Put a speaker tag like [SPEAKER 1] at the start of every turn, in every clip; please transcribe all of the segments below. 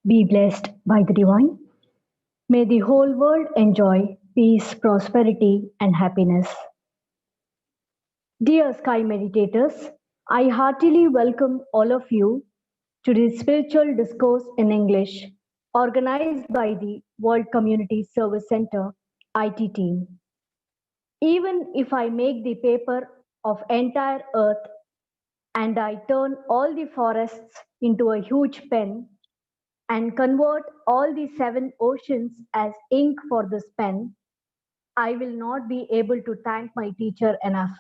[SPEAKER 1] Be blessed by the divine. May the whole world enjoy peace, prosperity, and happiness. Dear Sky Meditators, I heartily welcome all of you to this spiritual discourse in English organized by the World Community Service Center IT team. Even if I make the paper of entire earth and I turn all the forests into a huge pen and convert all the 7 oceans as ink for this pen, I will not be able to thank my teacher enough.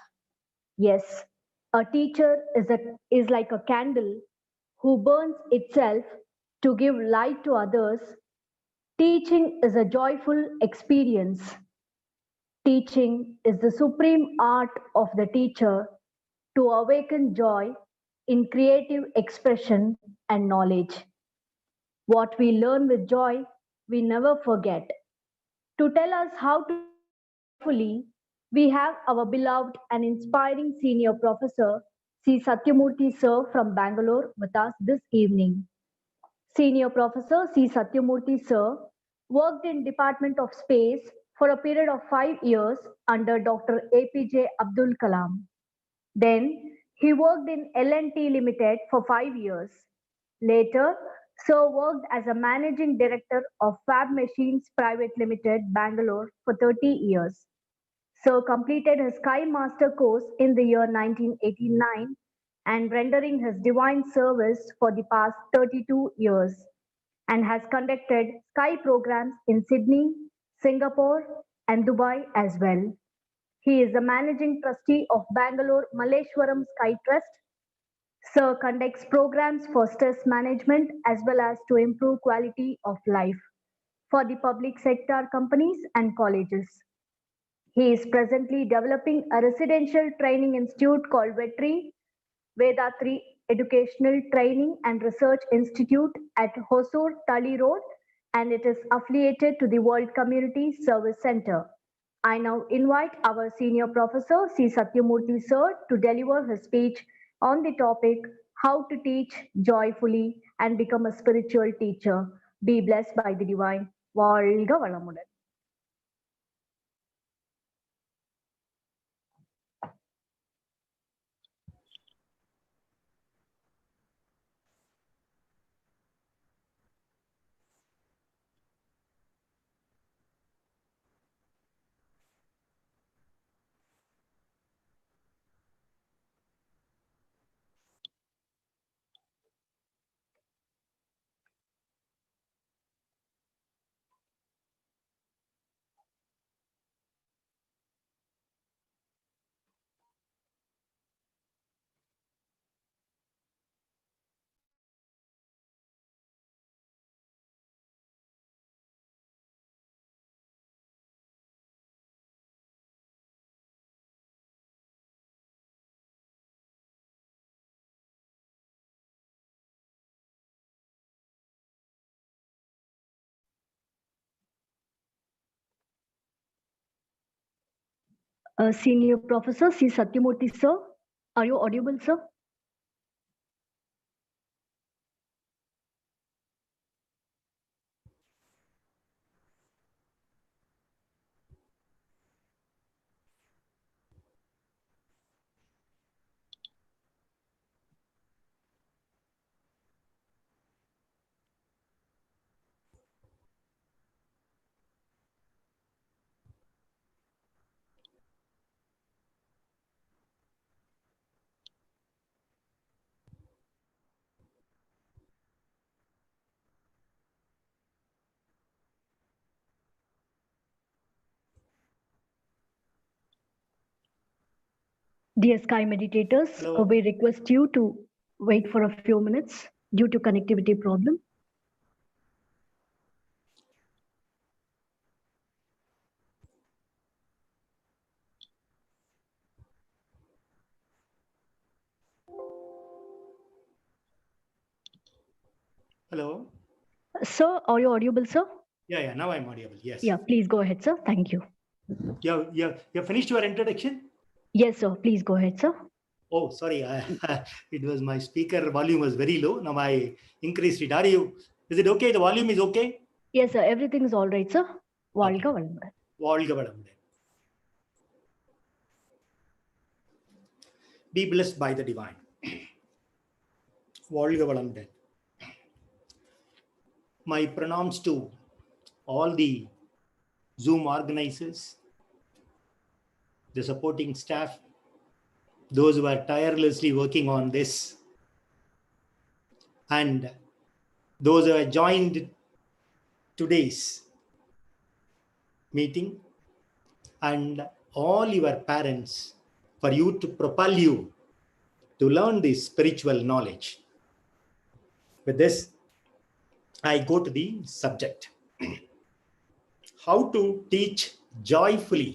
[SPEAKER 1] Yes, a teacher is like a candle who burns itself to give light to others. Teaching is a joyful experience. Teaching is the supreme art of the teacher to awaken joy in creative expression and knowledge. What we learn with joy, we never forget. To tell us how to joyfully, we have our beloved and inspiring senior professor, C. Satyamurthy Sir from Bangalore with us this evening. Senior Professor C. Satyamurthy Sir worked in Department of Space for a period of 5 years under Dr. APJ Abdul Kalam. Then he worked in L&T Limited for 5 years. Later, Sir worked as a managing director of Fab Machines Private Limited, Bangalore for 30 years. Sir completed his Sky Master course in the year 1989 and rendering his divine service for the past 32 years and has conducted Sky programs in Sydney, Singapore, and Dubai as well. He is the managing trustee of Bangalore Malleshwaram Sky Trust. Sir conducts programs for stress management as well as to improve quality of life for the public sector companies and colleges. He is presently developing a residential training institute called Vetri Vedatri Educational Training and Research Institute at Hosur Tali Road, and it is affiliated to the World Community Service Center. I now invite our senior professor C. Satyamurthy Sir to deliver his speech on the topic How to Teach Joyfully and Become a Spiritual Teacher. Be blessed by the divine. வாழ்க வளமுடன். Senior Professor C. Satyamurthy Sir, are you audible, sir? Dear Sky Meditators, we request you to wait for a few minutes due to connectivity problem.
[SPEAKER 2] Hello.
[SPEAKER 1] Sir, are you audible, sir?
[SPEAKER 2] Yeah, now I'm audible, yes.
[SPEAKER 1] Yeah, please go ahead, sir. Thank you.
[SPEAKER 2] You finished your introduction?
[SPEAKER 1] Yes, sir. Please go ahead, sir.
[SPEAKER 2] Oh, sorry. It was my speaker volume was very low. Now I increased it. Are you Is it okay? The volume is okay?
[SPEAKER 1] Yes, sir. Everything is all right, sir. வாழ்க
[SPEAKER 2] Okay.
[SPEAKER 1] வளமுடன்.
[SPEAKER 2] வாழ்க வளமுடன். Be blessed by the divine. வாழ்க வளமுடன். My pronouns to all the Zoom organizers, the supporting staff, those who are tirelessly working on this, and those who have joined today's meeting, and all your parents, for you to propel you to learn this spiritual knowledge. With this, I go to the subject. How to teach joyfully.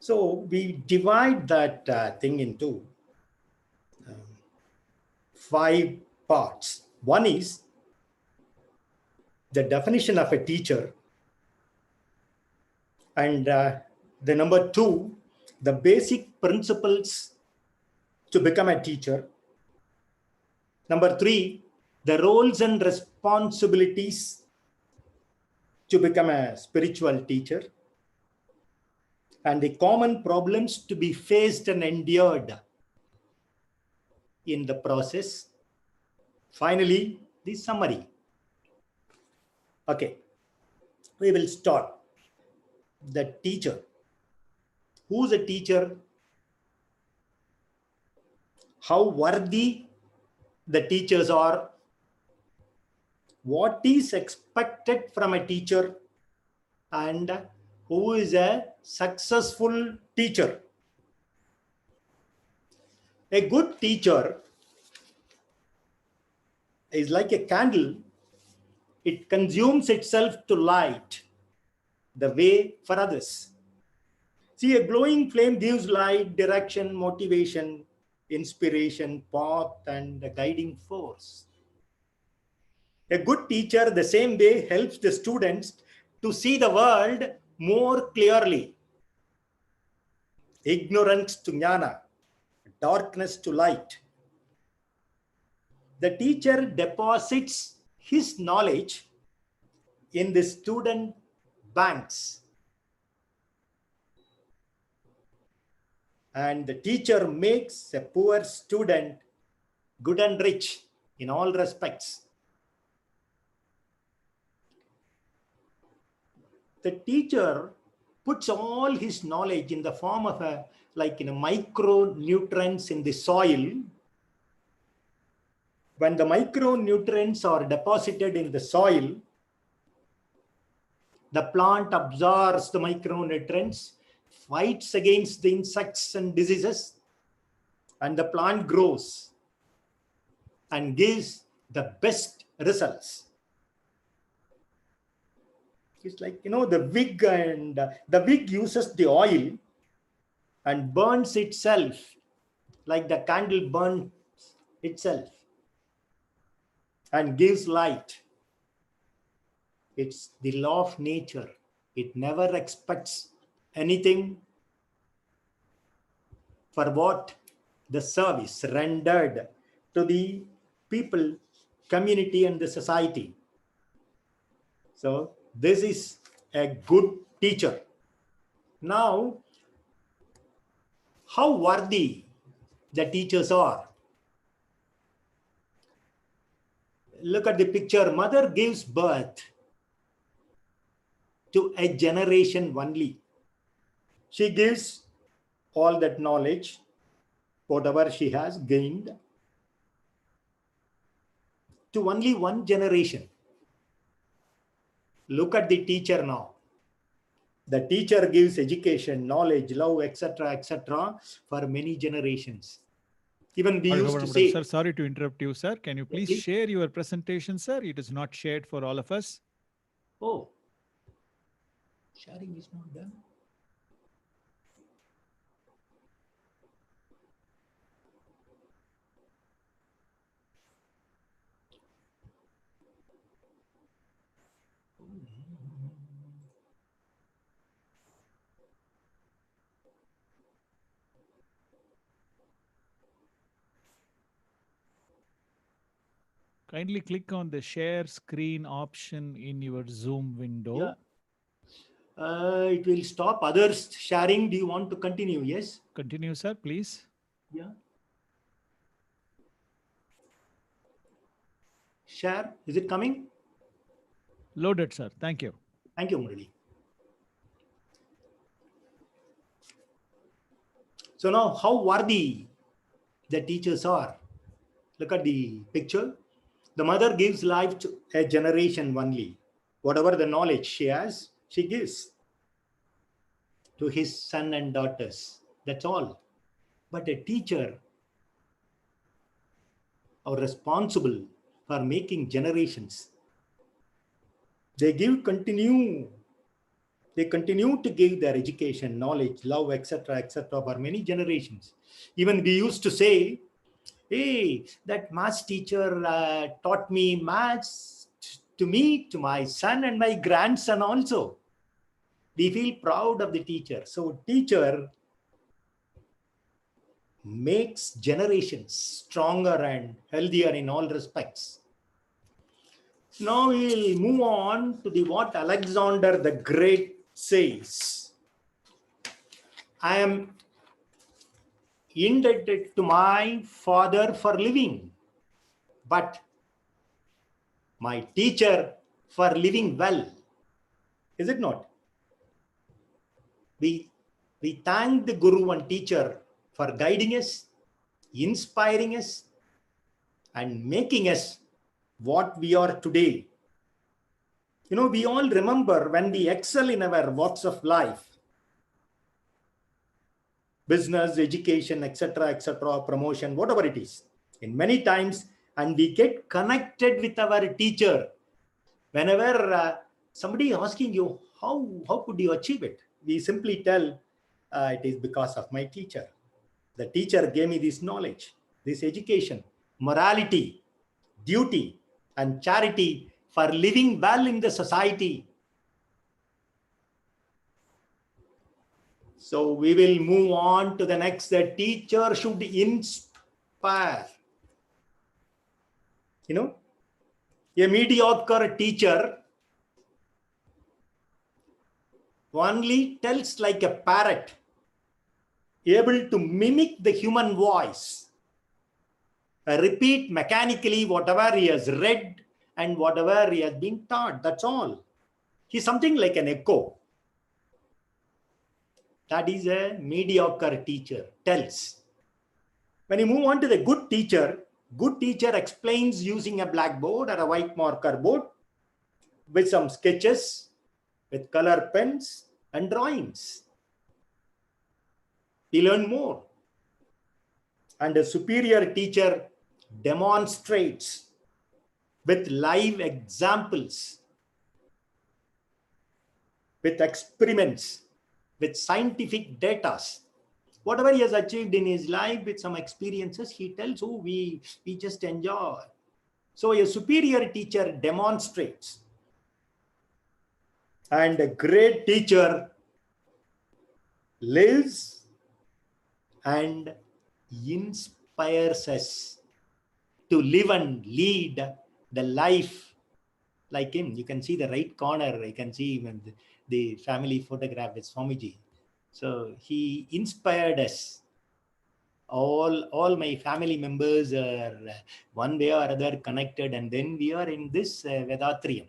[SPEAKER 2] So we divide that thing into 5 parts. One is the definition of a teacher, and the number 2, the basic principles to become a teacher. Number 3, the roles and responsibilities to become a spiritual teacher, and the common problems to be faced and endured in the process. Finally, the summary. Okay, we will start. The teacher. Who's a teacher? How worthy the teachers are? What is expected from a teacher? And who is a successful teacher? A good teacher is like a candle. It consumes itself to light the way for others. See, a glowing flame gives light, direction, motivation, inspiration, path, and a guiding force. A good teacher, the same way, helps the students to see the world more clearly. Ignorance to jnana, darkness to light. The teacher deposits his knowledge in the student banks. And the teacher makes a poor student good and rich in all respects. The teacher puts all his knowledge in the form of micronutrients in the soil. When the micronutrients are deposited in the soil, the plant absorbs the micronutrients, fights against the insects and diseases, and the plant grows and gives the best results. It's like, the wig, and the wig uses the oil and burns itself like the candle burns itself and gives light. It's the law of nature. It never expects anything for what the service rendered to the people, community, and the society. So this is a good teacher. Now, how worthy the teachers are. Look at the picture. Mother gives birth to a generation only. She gives all that knowledge, whatever she has gained, to only one generation. Look at the teacher now. The teacher gives education, knowledge, love, etc., etc., for many generations. Even we used to say...
[SPEAKER 3] Sir, sorry to interrupt you, sir. Can you please share your presentation, sir? It is not shared for all of us.
[SPEAKER 2] Oh, sharing is not done.
[SPEAKER 3] Kindly click on the share screen option in your Zoom window.
[SPEAKER 2] Yeah. It will stop others sharing. Do you want to continue? Yes.
[SPEAKER 3] Continue, sir, please.
[SPEAKER 2] Yeah. Share. Is it coming?
[SPEAKER 3] Loaded, sir. Thank you.
[SPEAKER 2] Thank you, Murali. So now, how worthy the teachers are. Look at the picture. The mother gives life to a generation only. Whatever the knowledge she has, she gives to his son and daughters. That's all. But a teacher are responsible for making generations. They continue to give their education, knowledge, love, etc., for many generations. Even we used to say, hey, that maths teacher taught me maths to me, to my son and my grandson also. We feel proud of the teacher. So teacher makes generations stronger and healthier in all respects. Now we'll move on to the what Alexander the Great says. I am indebted to my father for living, but my teacher for living well. Is it not? We thank the guru and teacher for guiding us, inspiring us, and making us what we are today. You know, we all remember when we excel in our walks of life, business, education, etc., promotion, whatever it is, in many times, and we get connected with our teacher. Whenever somebody asking you, how could you achieve it? We simply tell, it is because of my teacher. The teacher gave me this knowledge, this education, morality, duty, and charity for living well in the society. So we will move on to the next. The teacher should inspire. You know, a mediocre teacher only tells like a parrot, able to mimic the human voice, repeat mechanically whatever he has read and whatever he has been taught. That's all. He's something like an echo. That is a mediocre teacher, tells. When you move on to the good teacher explains using a blackboard or a white marker board with some sketches, with color pens and drawings. We learn more. And a superior teacher demonstrates with live examples, with experiments, with scientific data. Whatever he has achieved in his life with some experiences, he tells, oh, we just enjoy. So a superior teacher demonstrates. And a great teacher lives and inspires us to live and lead the life like him. You can see the right corner. I can see even the family photograph with Swamiji. So he inspired us. All my family members are one way or other connected, and then we are in this Vedatrium.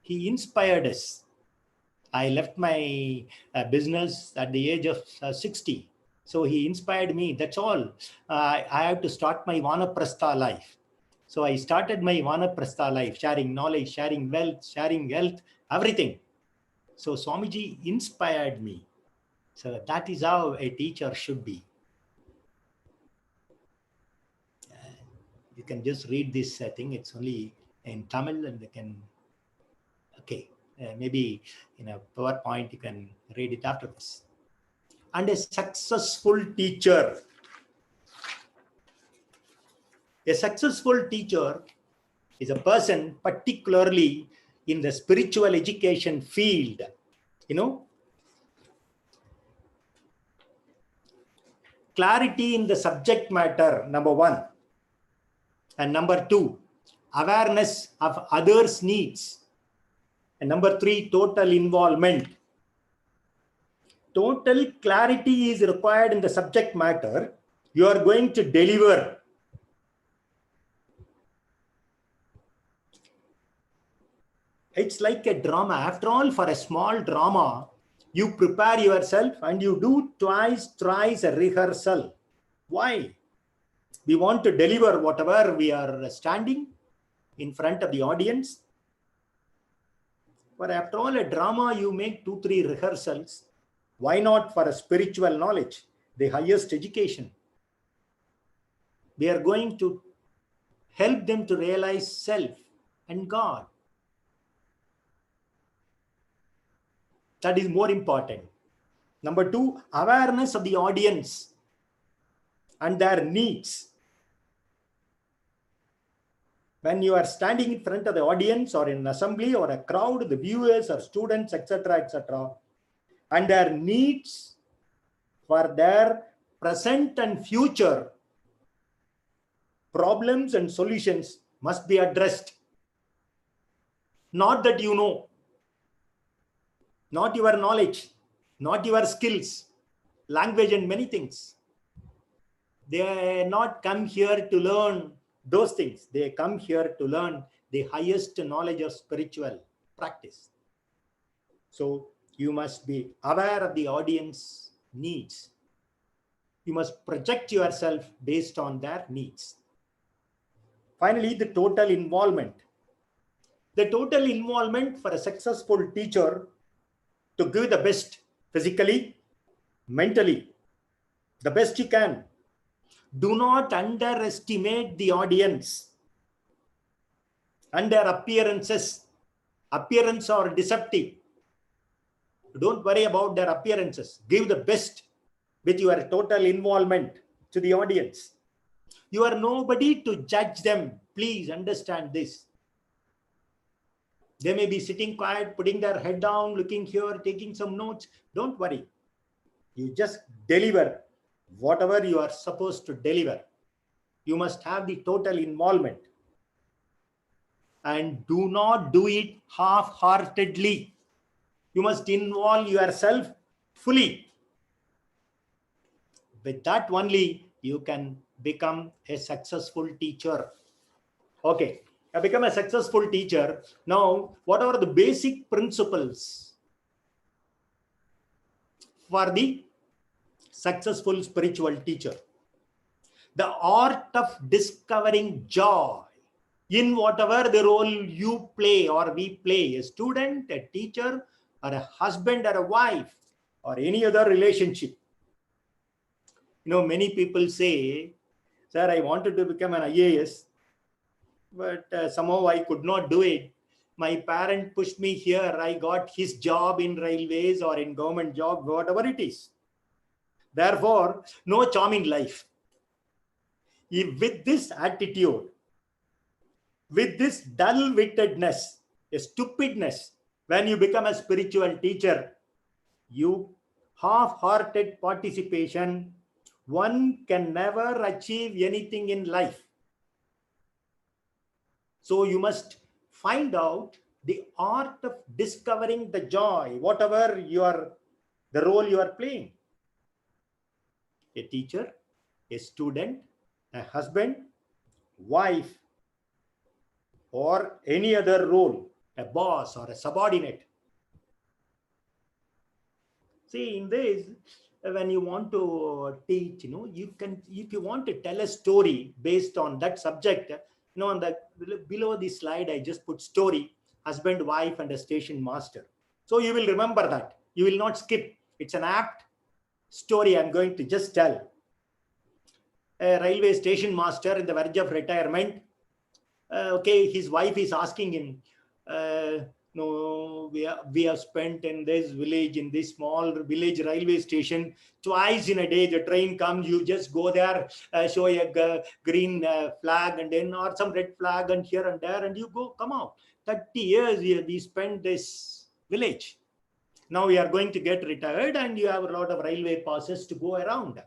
[SPEAKER 2] He inspired us. I left my business at the age of 60. So he inspired me. That's all. I have to start my Vanaprastha life. So I started my Vanaprastha life, sharing knowledge, sharing wealth, sharing health, everything. So Swamiji inspired me. So that is how a teacher should be. You can just read this thing. It's only in Tamil, and they can, okay, maybe in a PowerPoint, you can read it after this. And a successful teacher. A successful teacher is a person, particularly in the spiritual education field, you know, clarity in the subject matter, number one. And number two, awareness of others' needs. And number 3, total involvement. Total clarity is required in the subject matter you are going to deliver. It's like a drama. After all, for a small drama, you prepare yourself and you do twice, thrice a rehearsal. Why? We want to deliver whatever we are standing in front of the audience. But after all, a drama, you make 2-3 rehearsals. Why not for a spiritual knowledge, the highest education? We are going to help them to realize self and God. That is more important. Number 2, awareness of the audience and their needs. When you are standing in front of the audience or in an assembly or a crowd, the viewers or students, etc., etc., and their needs for their present and future problems and solutions must be addressed. Not that you know, not your knowledge, not your skills, language and many things. They not come here to learn those things. They come here to learn the highest knowledge of spiritual practice. So you must be aware of the audience needs. You must project yourself based on their needs. Finally, the total involvement. The total involvement for a successful teacher to give the best physically, mentally, the best you can. Do not underestimate the audience and their appearances. Appearance are deceptive. Don't worry about their appearances. Give the best with your total involvement to the audience. You are nobody to judge them. Please understand this. They may be sitting quiet, putting their head down, looking here, taking some notes. Don't worry. You just deliver whatever you are supposed to deliver. You must have the total involvement. And do not do it half-heartedly. You must involve yourself fully. With that only, you can become a successful teacher. Okay, I become a successful teacher. Now, what are the basic principles for the successful spiritual teacher? The art of discovering joy in whatever the role you play or we play, a student, a teacher, or a husband or a wife, or any other relationship. You know, many people say, sir, I wanted to become an IAS, but somehow I could not do it. My parent pushed me here. I got his job in railways or in government job, whatever it is. Therefore, no charm in life. If with this attitude, with this dull-wittedness, a stupidness, when you become a spiritual teacher, you half-hearted participation, one can never achieve anything in life. So you must find out the art of discovering the joy, whatever the role you are playing. A teacher, a student, a husband, wife, or any other role, a boss or a subordinate. See, in this, when you want to teach, you can, if you want to tell a story based on that subject, on the below the slide, I just put story, husband, wife, and a station master. So you will remember that. You will not skip. It's an apt story I'm going to just tell. A railway station master in the verge of retirement. Okay, his wife is asking him, no, we have spent in this village, in this small village railway station, twice in a day the train comes, you just go there, show a green flag and then, or some red flag and here and there, and you go, come out. 30 years we spent this village. Now we are going to get retired and you have a lot of railway passes to go around.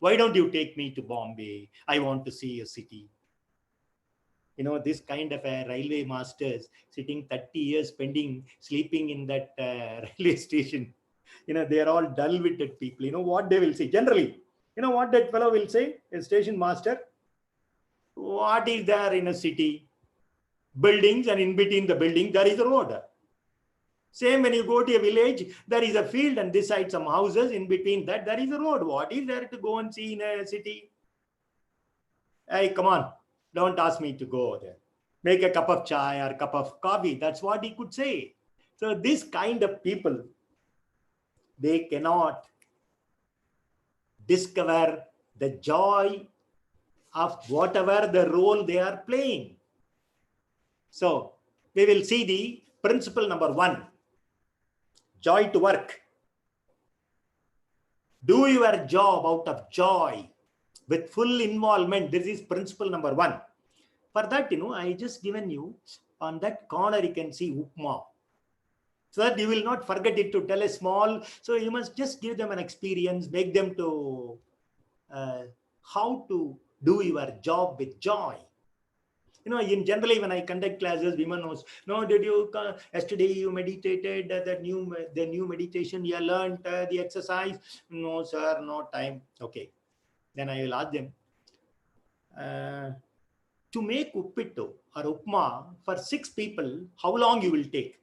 [SPEAKER 2] Why don't you take me to Bombay? I want to see a city. You know, this kind of a railway masters sitting 30 years spending, sleeping in that railway station. You know, they are all dull-witted people. You know what they will say? Generally, you know what that fellow will say? A station master, what is there in a city? Buildings, and in between the building, there is a road. Same when you go to a village, there is a field, and this side some houses. In between that, there is a road. What is there to go and see in a city? Hey, come on, don't ask me to go there. Make a cup of chai or cup of coffee. That's what he could say. So this kind of people, they cannot discover the joy of whatever the role they are playing. So we will see the principle number 1, joy to work. Do your job out of joy with full involvement. This is principle number 1. For that, you know, I just given you on that corner, you can see upma. So that you will not forget it to tell a small. So you must just give them an experience, make them to how to do your job with joy. You know, in generally when I conduct classes, women knows, no, did you yesterday you meditated the new meditation you learned the exercise? No, sir, no time. Okay, then I will ask them to make uppittu or upma for 6 people, how long you will take?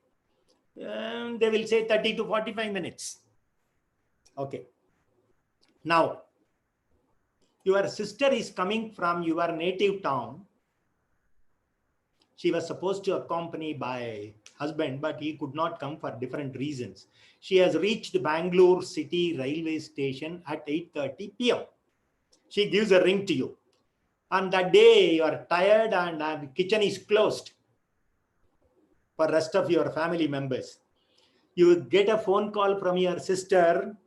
[SPEAKER 2] They will say 30 to 45 minutes. Okay. Now, your sister is coming from your native town. She was supposed to accompany by husband, but he could not come for different reasons. She has reached Bangalore City railway station at 8:30 p.m. She gives a ring to you. On that day, you are tired and the kitchen is closed for rest of your family members. You get a phone call from your sister.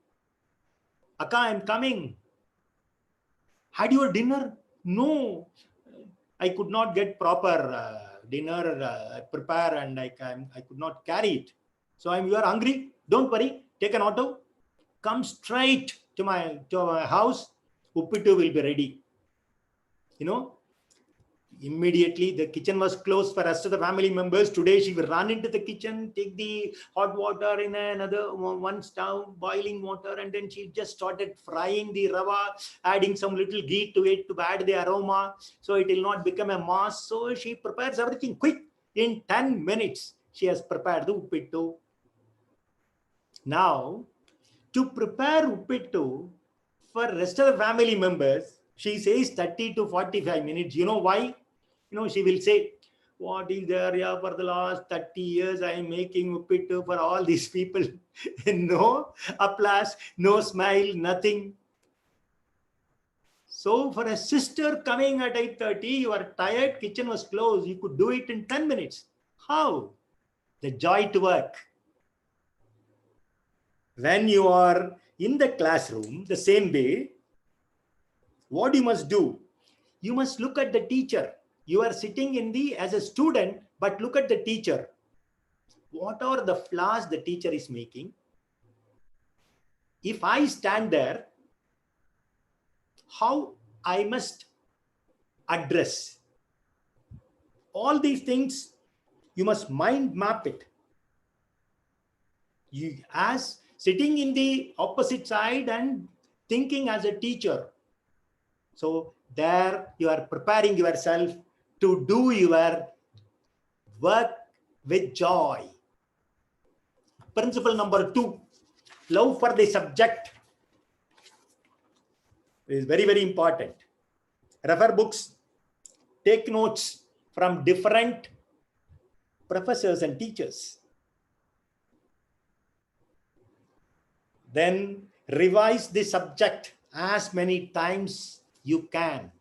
[SPEAKER 2] Akka, I'm coming. Had your dinner? No, I could not get proper dinner prepare, and I could not carry it. So you are hungry? Don't worry. Take an auto. Come straight to my house. Uppittu will be ready. You know, immediately the kitchen was closed for rest of the family members. Today she will run into the kitchen, take the hot water in another one stove, boiling water, and then she just started frying the rava, adding some little ghee to it to add the aroma so it will not become a mass. So she prepares everything quick. In 10 minutes she has prepared the uppittu. Now, to prepare uppittu for rest of the family members, she says 30 to 45 minutes. You know why? You know, she will say, what is there? Yeah, for the last 30 years, I am making uppittu for all these people. No applause, no smile, nothing. So for a sister coming at 8:30, you are tired, kitchen was closed, you could do it in 10 minutes. How? The joy to work. When you are in the classroom, the same way, what you must do? You must look at the teacher. You are sitting as a student, but look at the teacher. What are the flaws the teacher is making? If I stand there, how I must address all these things? You must mind map it. You as sitting in the opposite side and thinking as a teacher. So there you are preparing yourself to do your work with joy. Principle number 2, love for the subject is very, very important. Refer books, take notes from different professors and teachers. Then revise the subject as many times you can.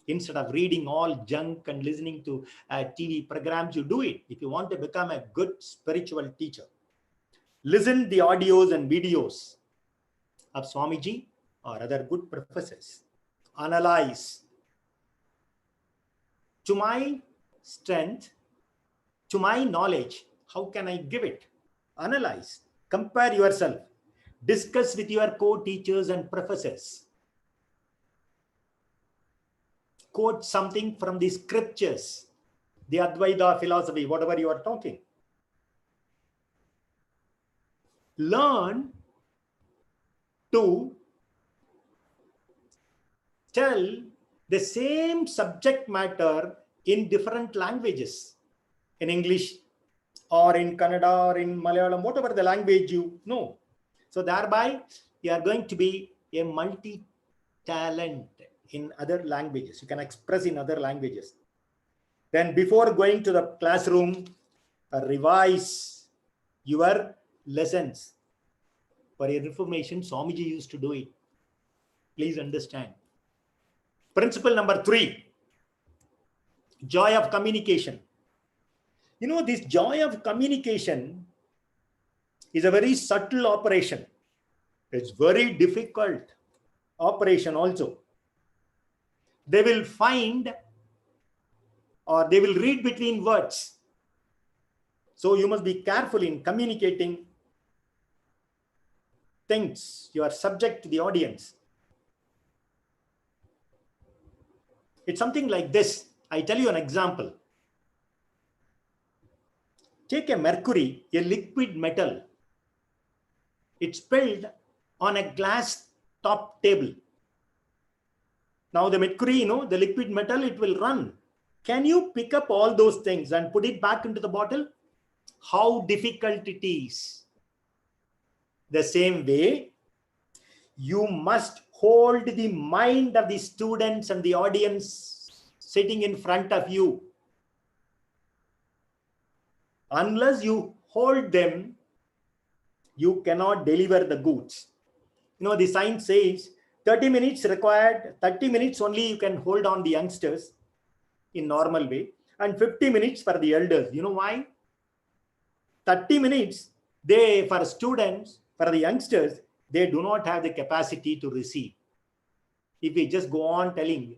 [SPEAKER 2] Instead of reading all junk and listening to TV programs, you do it. If you want to become a good spiritual teacher, listen the audios and videos of Swamiji or other good professors. Analyze. To my strength, to my knowledge, how can I give it? Analyze. Compare yourself. Discuss with your co-teachers and professors. quote something from the scriptures, the Advaita philosophy, whatever you are talking. Learn to tell the same subject matter in different languages, in English or in Kannada or in Malayalam, whatever the language you know. So thereby you are going to be a multi-talent in other languages. You can express in other languages. Then before going to the classroom, revise your lessons. For your information, Swamiji used to do it. Please understand. Principle number 3, joy of communication. You know, this joy of communication is a very subtle operation. It's very difficult operation also. They will find or they will read between words. So you must be careful in communicating things. You are subject to the audience. It's something like this. I tell you an example. Take a mercury, a liquid metal. It's spilled on a glass top table. Now the mercury, the liquid metal, it will run. Can you pick up all those things and put it back into the bottle? How difficult it is. The same way, you must hold the mind of the students and the audience sitting in front of you. Unless you hold them, you cannot deliver the goods. The science says 30 minutes required, 30 minutes only you can hold on the youngsters in normal way, and 50 minutes for the elders. You know why? 30 minutes, for students, for the youngsters, they do not have the capacity to receive. If we just go on telling,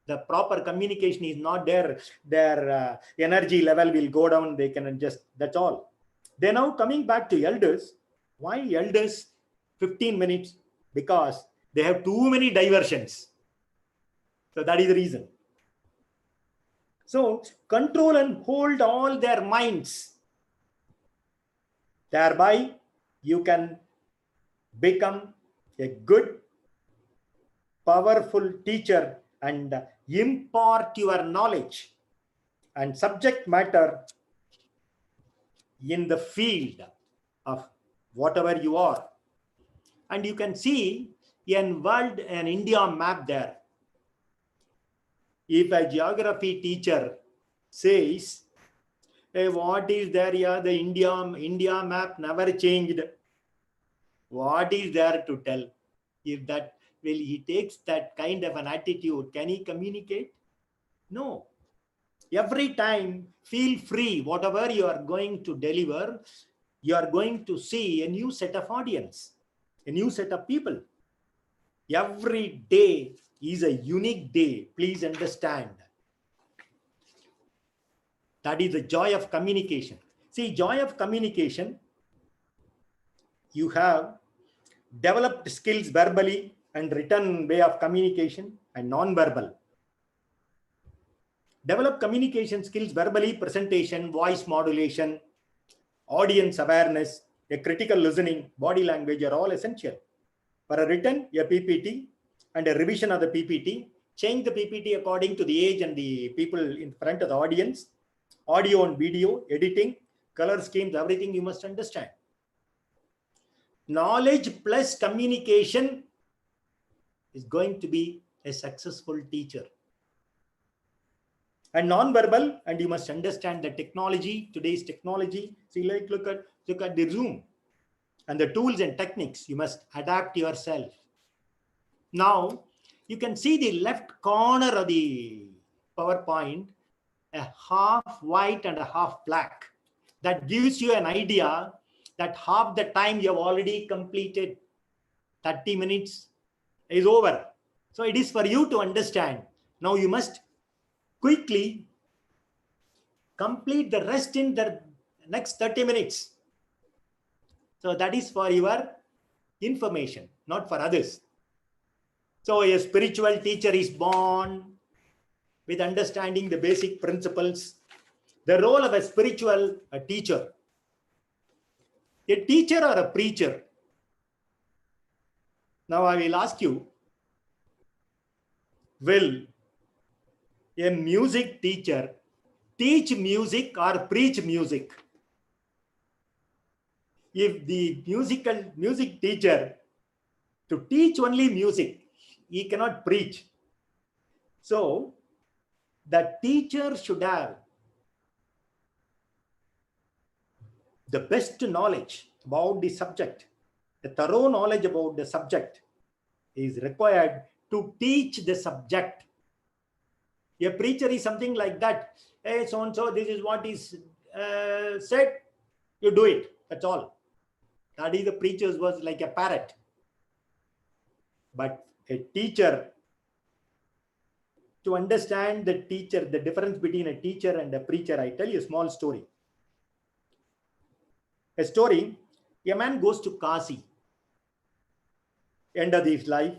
[SPEAKER 2] the proper communication is not there, their energy level will go down, they can just, that's all. They're now coming back to elders. Why elders 15 minutes? Because they have too many diversions. So that is the reason. So control and hold all their minds. Thereby you can become a good, powerful teacher and impart your knowledge and subject matter in the field of whatever you are. And you can see an India map there. If a geography teacher says, hey, what is there here? The India map never changed. What is there to tell? If that, he takes that kind of an attitude, can he communicate? No. Every time, feel free. Whatever you are going to deliver, you are going to see a new set of audience, a new set of people. Every day is a unique day. Please understand. That is the joy of communication. See, joy of communication, you have developed skills verbally and written way of communication and non-verbal. Develop communication skills verbally, presentation, voice modulation, audience awareness, a critical listening, body language are all essential. For a written, a PPT and a revision of the PPT, change the PPT according to the age and the people in front of the audience, audio and video, editing, color schemes, everything you must understand. Knowledge plus communication is going to be a successful teacher. And non-verbal, and you must understand the technology, today's technology. See, like look at the Zoom and the tools and techniques. You must adapt yourself. Now, you can see the left corner of the PowerPoint, a half white and a half black. That gives you an idea that half the time you have already completed. 30 minutes is over. So it is for you to understand. Now you must quickly complete the rest in the next 30 minutes. So that is for your information, not for others. So a spiritual teacher is born with understanding the basic principles. The role of a spiritual teacher. A teacher or a preacher? Now I will ask you, will a music teacher teach music or preach music? If the music teacher to teach only music, he cannot preach. So the teacher should have the best knowledge about the subject. The thorough knowledge about the subject is required to teach the subject. A preacher is something like that. Hey, so and so, this is what is said. You do it. That's all. That is the preacher's was like a parrot. But a teacher, to understand the teacher, the difference between a teacher and a preacher, I tell you a small story. A story, a man goes to Kasi, end of his life.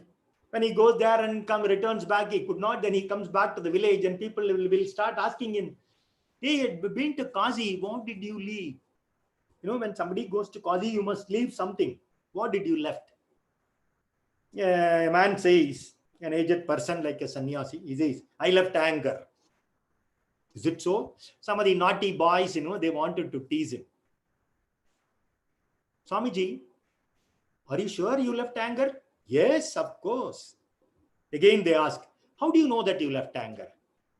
[SPEAKER 2] When he goes there and returns back, he could not, then he comes back to the village and people will start asking him, hey, had been to Kasi, what did you leave? You know, when somebody goes to Kasi, you must leave something. What did you left? A man says, an aged person like a sannyasi, he says, I left anger. Is it so? Some of the naughty boys, they wanted to tease him. Swamiji, are you sure you left anger? Yes, of course. Again, they ask, how do you know that you left anger?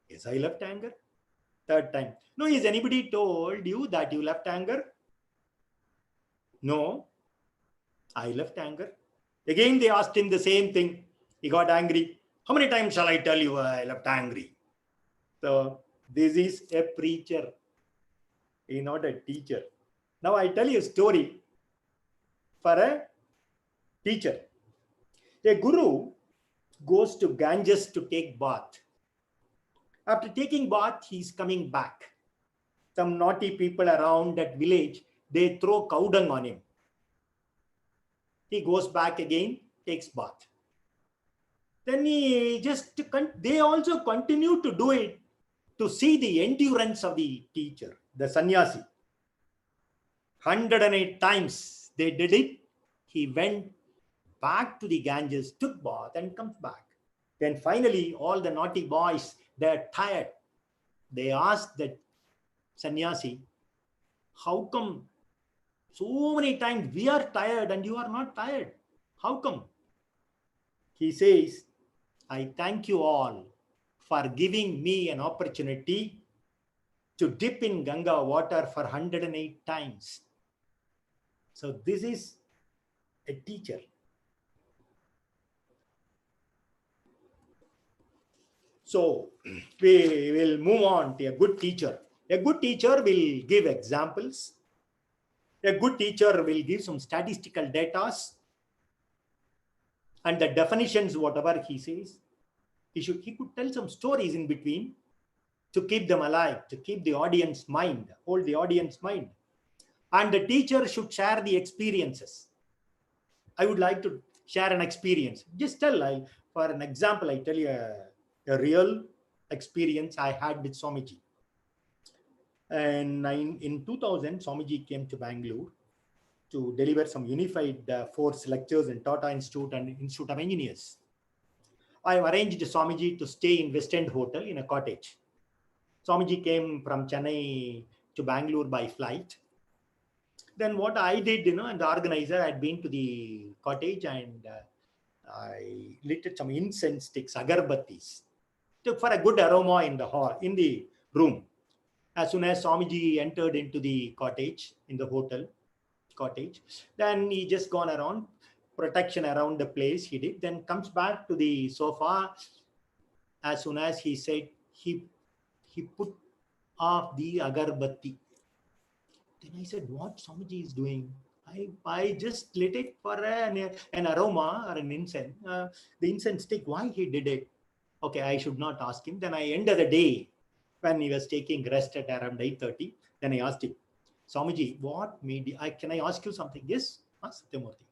[SPEAKER 2] Yes, I left anger. Third time. No, has anybody told you that you left anger? No, I left anger. Again, they asked him the same thing. He got angry. How many times shall I tell you I left angry? So this is a preacher. He is not a teacher. Now I tell you a story for a teacher. A guru goes to Ganges to take bath. After taking bath, he is coming back. Some naughty people around that village, they throw cow dung on him. He goes back again, takes bath. Then they also continue to do it to see the endurance of the teacher, the sannyasi. 108 times they did it. He went back to the Ganges, took bath and comes back. Then finally, all the naughty boys, they're tired. They asked the sannyasi, how come so many times we are tired and you are not tired? How come? He says, I thank you all for giving me an opportunity to dip in Ganga water for 108 times. So this is a teacher. So we will move on to a good teacher. A good teacher will give examples. A good teacher will give some statistical data and the definitions, whatever he says. He could tell some stories in between to keep them alive, to keep the audience mind, hold the audience mind. And the teacher should share the experiences. I would like to share an experience. Just tell, for an example, I tell you a real experience I had with Swamiji. And in 2000, Swamiji came to Bangalore to deliver some unified force lectures in Tata Institute and Institute of Engineers. I have arranged Swamiji to stay in West End Hotel in a cottage. Swamiji came from Chennai to Bangalore by flight. Then what I did, and the organizer had been to the cottage and I lit some incense sticks, agarbattis, for a good aroma in the hall, in the room. As soon as Swamiji entered into the cottage, in the hotel cottage, then he just gone around, protection around the place he did, then comes back to the sofa. As soon as he said, he put off the agarbatti. Then I said, what Swamiji is doing? I just lit it for an aroma or an incense. The incense stick, why he did it? Okay, I should not ask him. Then I end of the day, when he was taking rest at around 8:30, then I asked him, Swamiji, what made you, can I ask you something? Yes, Satyamurthy.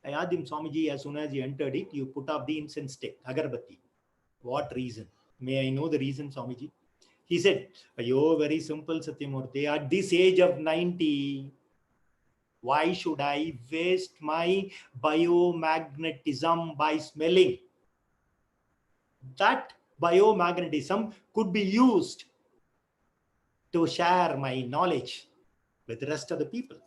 [SPEAKER 2] I asked him, Swamiji, as soon as you entered it, you put up the incense stick, agarbatti. What reason? May I know the reason, Swamiji? He said, Ayo, very simple, Satyamurthy. At this age of 90, why should I waste my biomagnetism by smelling? That biomagnetism could be used to share my knowledge with the rest of the people.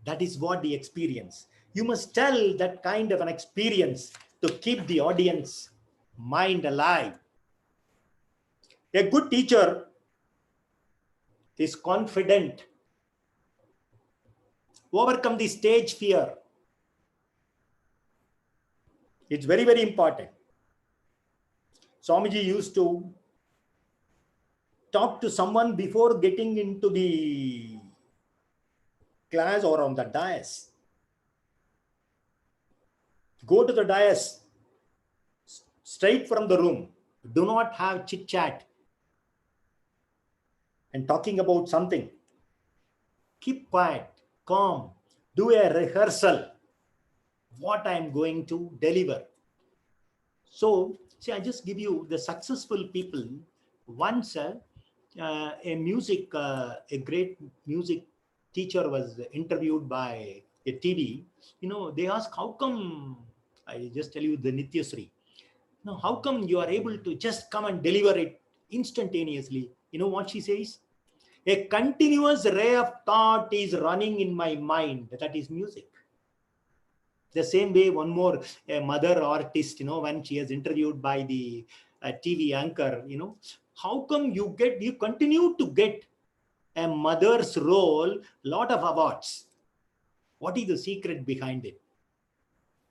[SPEAKER 2] That is what the experience. You must tell that kind of an experience to keep the audience mind alive. A good teacher is confident, overcome the stage fear. It's very, very important. Swamiji used to talk to someone before getting into the class or on the dais. Go to the dais, straight from the room. Do not have chit chat and talking about something. Keep quiet, calm, do a rehearsal. What I am going to deliver. So, see, I just give you the successful people. Once a great music teacher was interviewed by a TV. They ask, how come, I just tell you the Nityasri. Now, how come you are able to just come and deliver it instantaneously? You know what she says? A continuous ray of thought is running in my mind. That is music. The same way, one more, a mother artist, when she is interviewed by the TV anchor, how come you continue to get a mother's role, lot of awards? What is the secret behind it?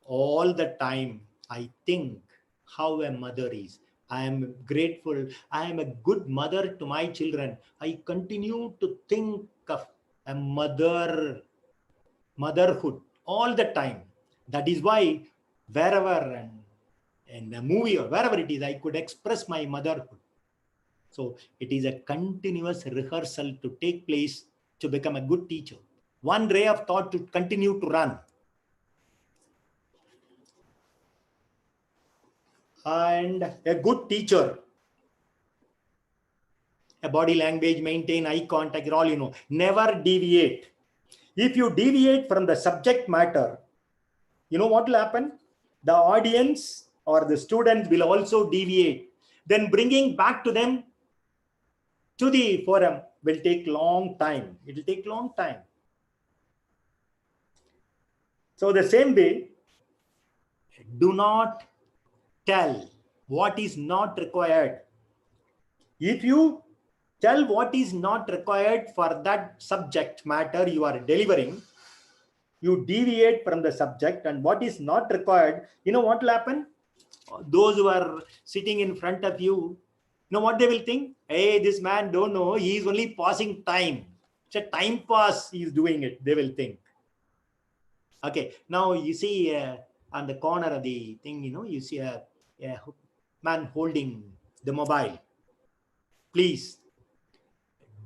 [SPEAKER 2] All the time, I think how a mother is. I am grateful. I am a good mother to my children. I continue to think of a motherhood all the time. That is why wherever and in a movie or wherever it is, I could express my motherhood. So it is a continuous rehearsal to take place to become a good teacher. One ray of thought to continue to run. And a good teacher, a body language, maintain eye contact, all never deviate. If you deviate from the subject matter, what will happen? The audience or the students will also deviate. Then bringing back to them to the forum will take long time. It will take long time. So the same way, do not tell what is not required. If you tell what is not required for that subject matter you are delivering, you deviate from the subject, and what is not required, what will happen? Those who are sitting in front of you, what they will think? Hey, this man don't know, he is only passing time. It's a time pass, he is doing it, they will think. Okay, now you see on the corner of the thing, you see a man holding the mobile. Please,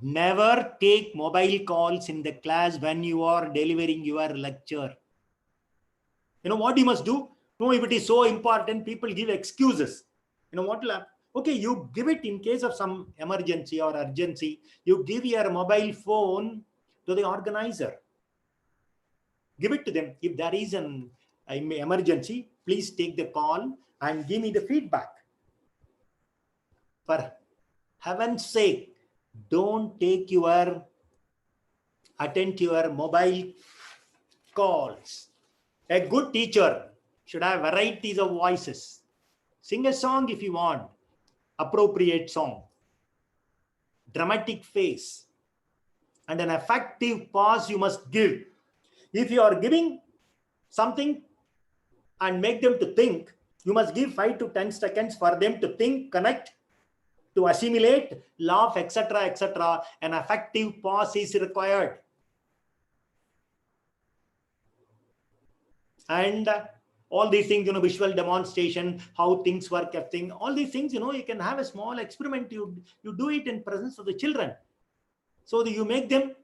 [SPEAKER 2] never take mobile calls in the class when you are delivering your lecture. What you must do? No, if it is so important, people give excuses. What will happen? Okay, you give it in case of some emergency or urgency. You give your mobile phone to the organizer. Give it to them. If there is an emergency, please take the call and give me the feedback. For heaven's sake, don't attend to your mobile calls. A good teacher should have varieties of voices. Sing a song if you want, appropriate song, dramatic face, and an effective pause you must give. If you are giving something and make them to think, you must give 5 to 10 seconds for them to think, connect, to assimilate, laugh, etc., etc. An effective pause is required. And all these things, visual demonstration, how things work, everything, all these things, you can have a small experiment. You do it in presence of the children. So that you make them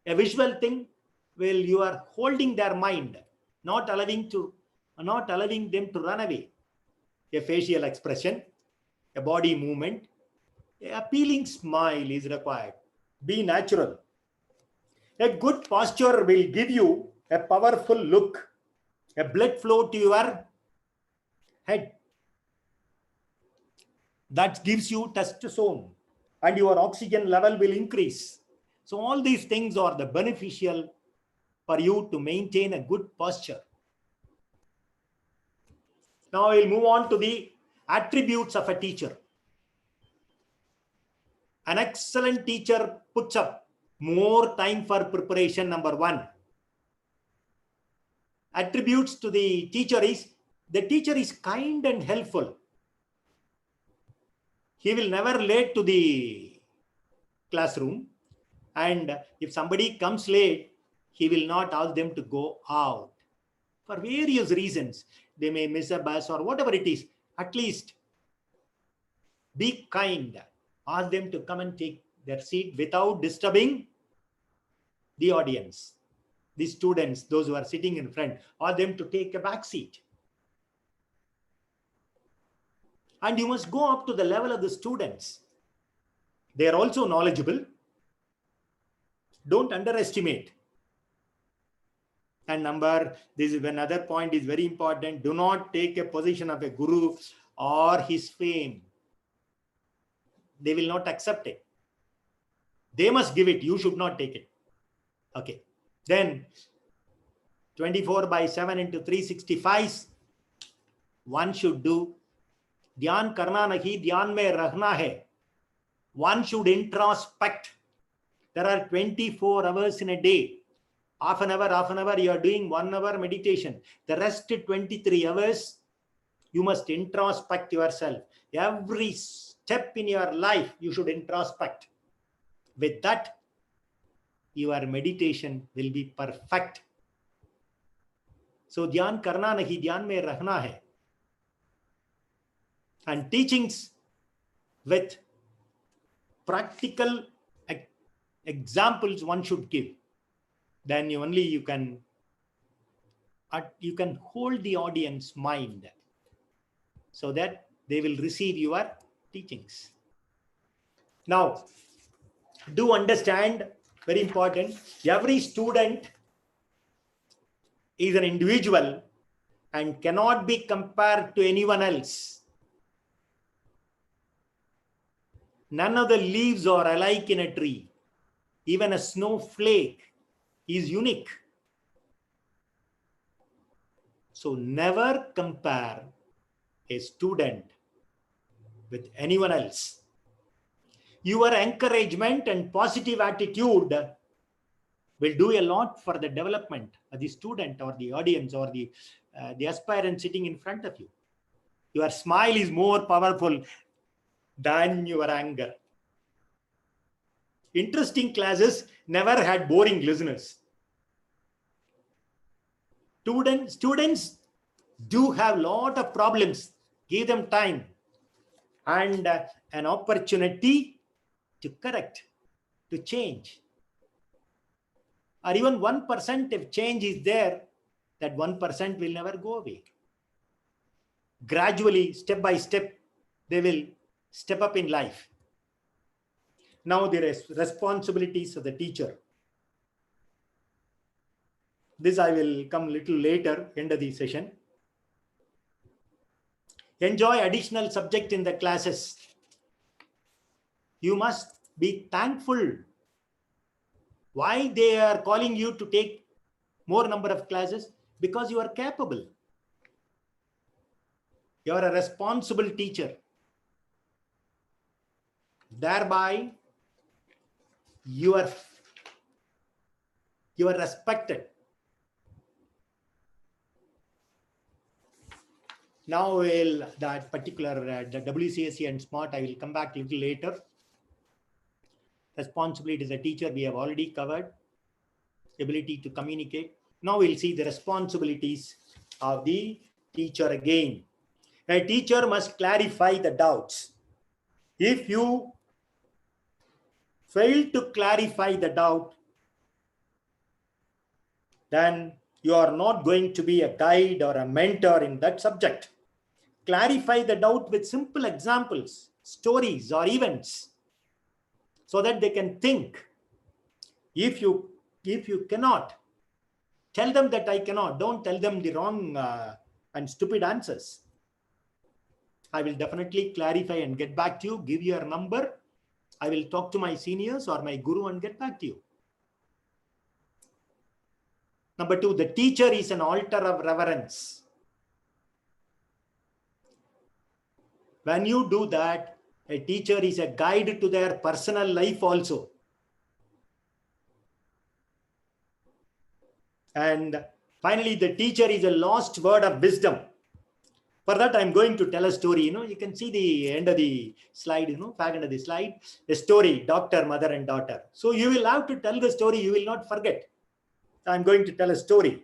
[SPEAKER 2] a visual thing, well, you are holding their mind, not allowing them to run away. A facial expression, a body movement, a appealing smile is required. Be natural. A good posture will give you a powerful look, a blood flow to your head. That gives you testosterone and your oxygen level will increase. So all these things are the beneficial for you to maintain a good posture. Now we'll move on to the attributes of a teacher. An excellent teacher puts up more time for preparation, number one. Attributes to the teacher is kind and helpful. He will never late to the classroom, and if somebody comes late, he will not ask them to go out. For various reasons, they may miss a bus or whatever it is. At least be kind. Ask them to come and take their seat without disturbing the audience. The students, those who are sitting in front, ask them to take a back seat. And you must go up to the level of the students. They are also knowledgeable. Don't underestimate. And this is another point is very important. Do not take a position of a guru or his fame. They will not accept it. They must give it. You should not take it. Okay. Then 24/7 into 365, one should do dhyan karna nahi, dhyan mein rahna hai. One should introspect. There are 24 hours in a day. Half an hour, you are doing 1 hour meditation. The rest 23 hours, you must introspect yourself. Every step in your life, you should introspect. With that, your meditation will be perfect. So, dhyan karna nahi, dhyan mein rahna hai. And teachings with practical examples one should give. Then you can hold the audience mind so that they will receive your teachings. Now, do understand, very important, every student is an individual and cannot be compared to anyone else. None of the leaves are alike in a tree. Even a snowflake is unique. So never compare a student with anyone else. Your encouragement and positive attitude will do a lot for the development of the student or the audience or the aspirant sitting in front of you. Your smile is more powerful than your anger. Interesting classes never had boring listeners. Students do have a lot of problems. Give them time and an opportunity to correct, to change. Or even 1% if change is there, that 1% will never go away. Gradually, step by step, they will step up in life. Now there is responsibilities of the teacher. This I will come little later, end of the session. Enjoy additional subject in the classes. You must be thankful. Why they are calling you to take more number of classes? Because you are capable. You are a responsible teacher. Thereby, you are respected. Now, that particular the WCSE and SMART, I will come back a little later. Responsibility as a teacher, we have already covered. Ability to communicate. Now we'll see the responsibilities of the teacher again. A teacher must clarify the doubts. If you fail to clarify the doubt, then you are not going to be a guide or a mentor in that subject. Clarify the doubt with simple examples, stories, or events so that they can think. If you cannot, tell them that I cannot. Don't tell them the wrong and stupid answers. I will definitely clarify and get back to you, give you a number. I will talk to my seniors or my guru and get back to you. Number 2, the teacher is an altar of reverence. When you do that, a teacher is a guide to their personal life also. And finally, the teacher is a lost word of wisdom. For that, I'm going to tell a story. You can see the end of the slide, back end of the slide, a story, doctor, mother, and daughter. So you will have to tell the story. You will not forget. I'm going to tell a story.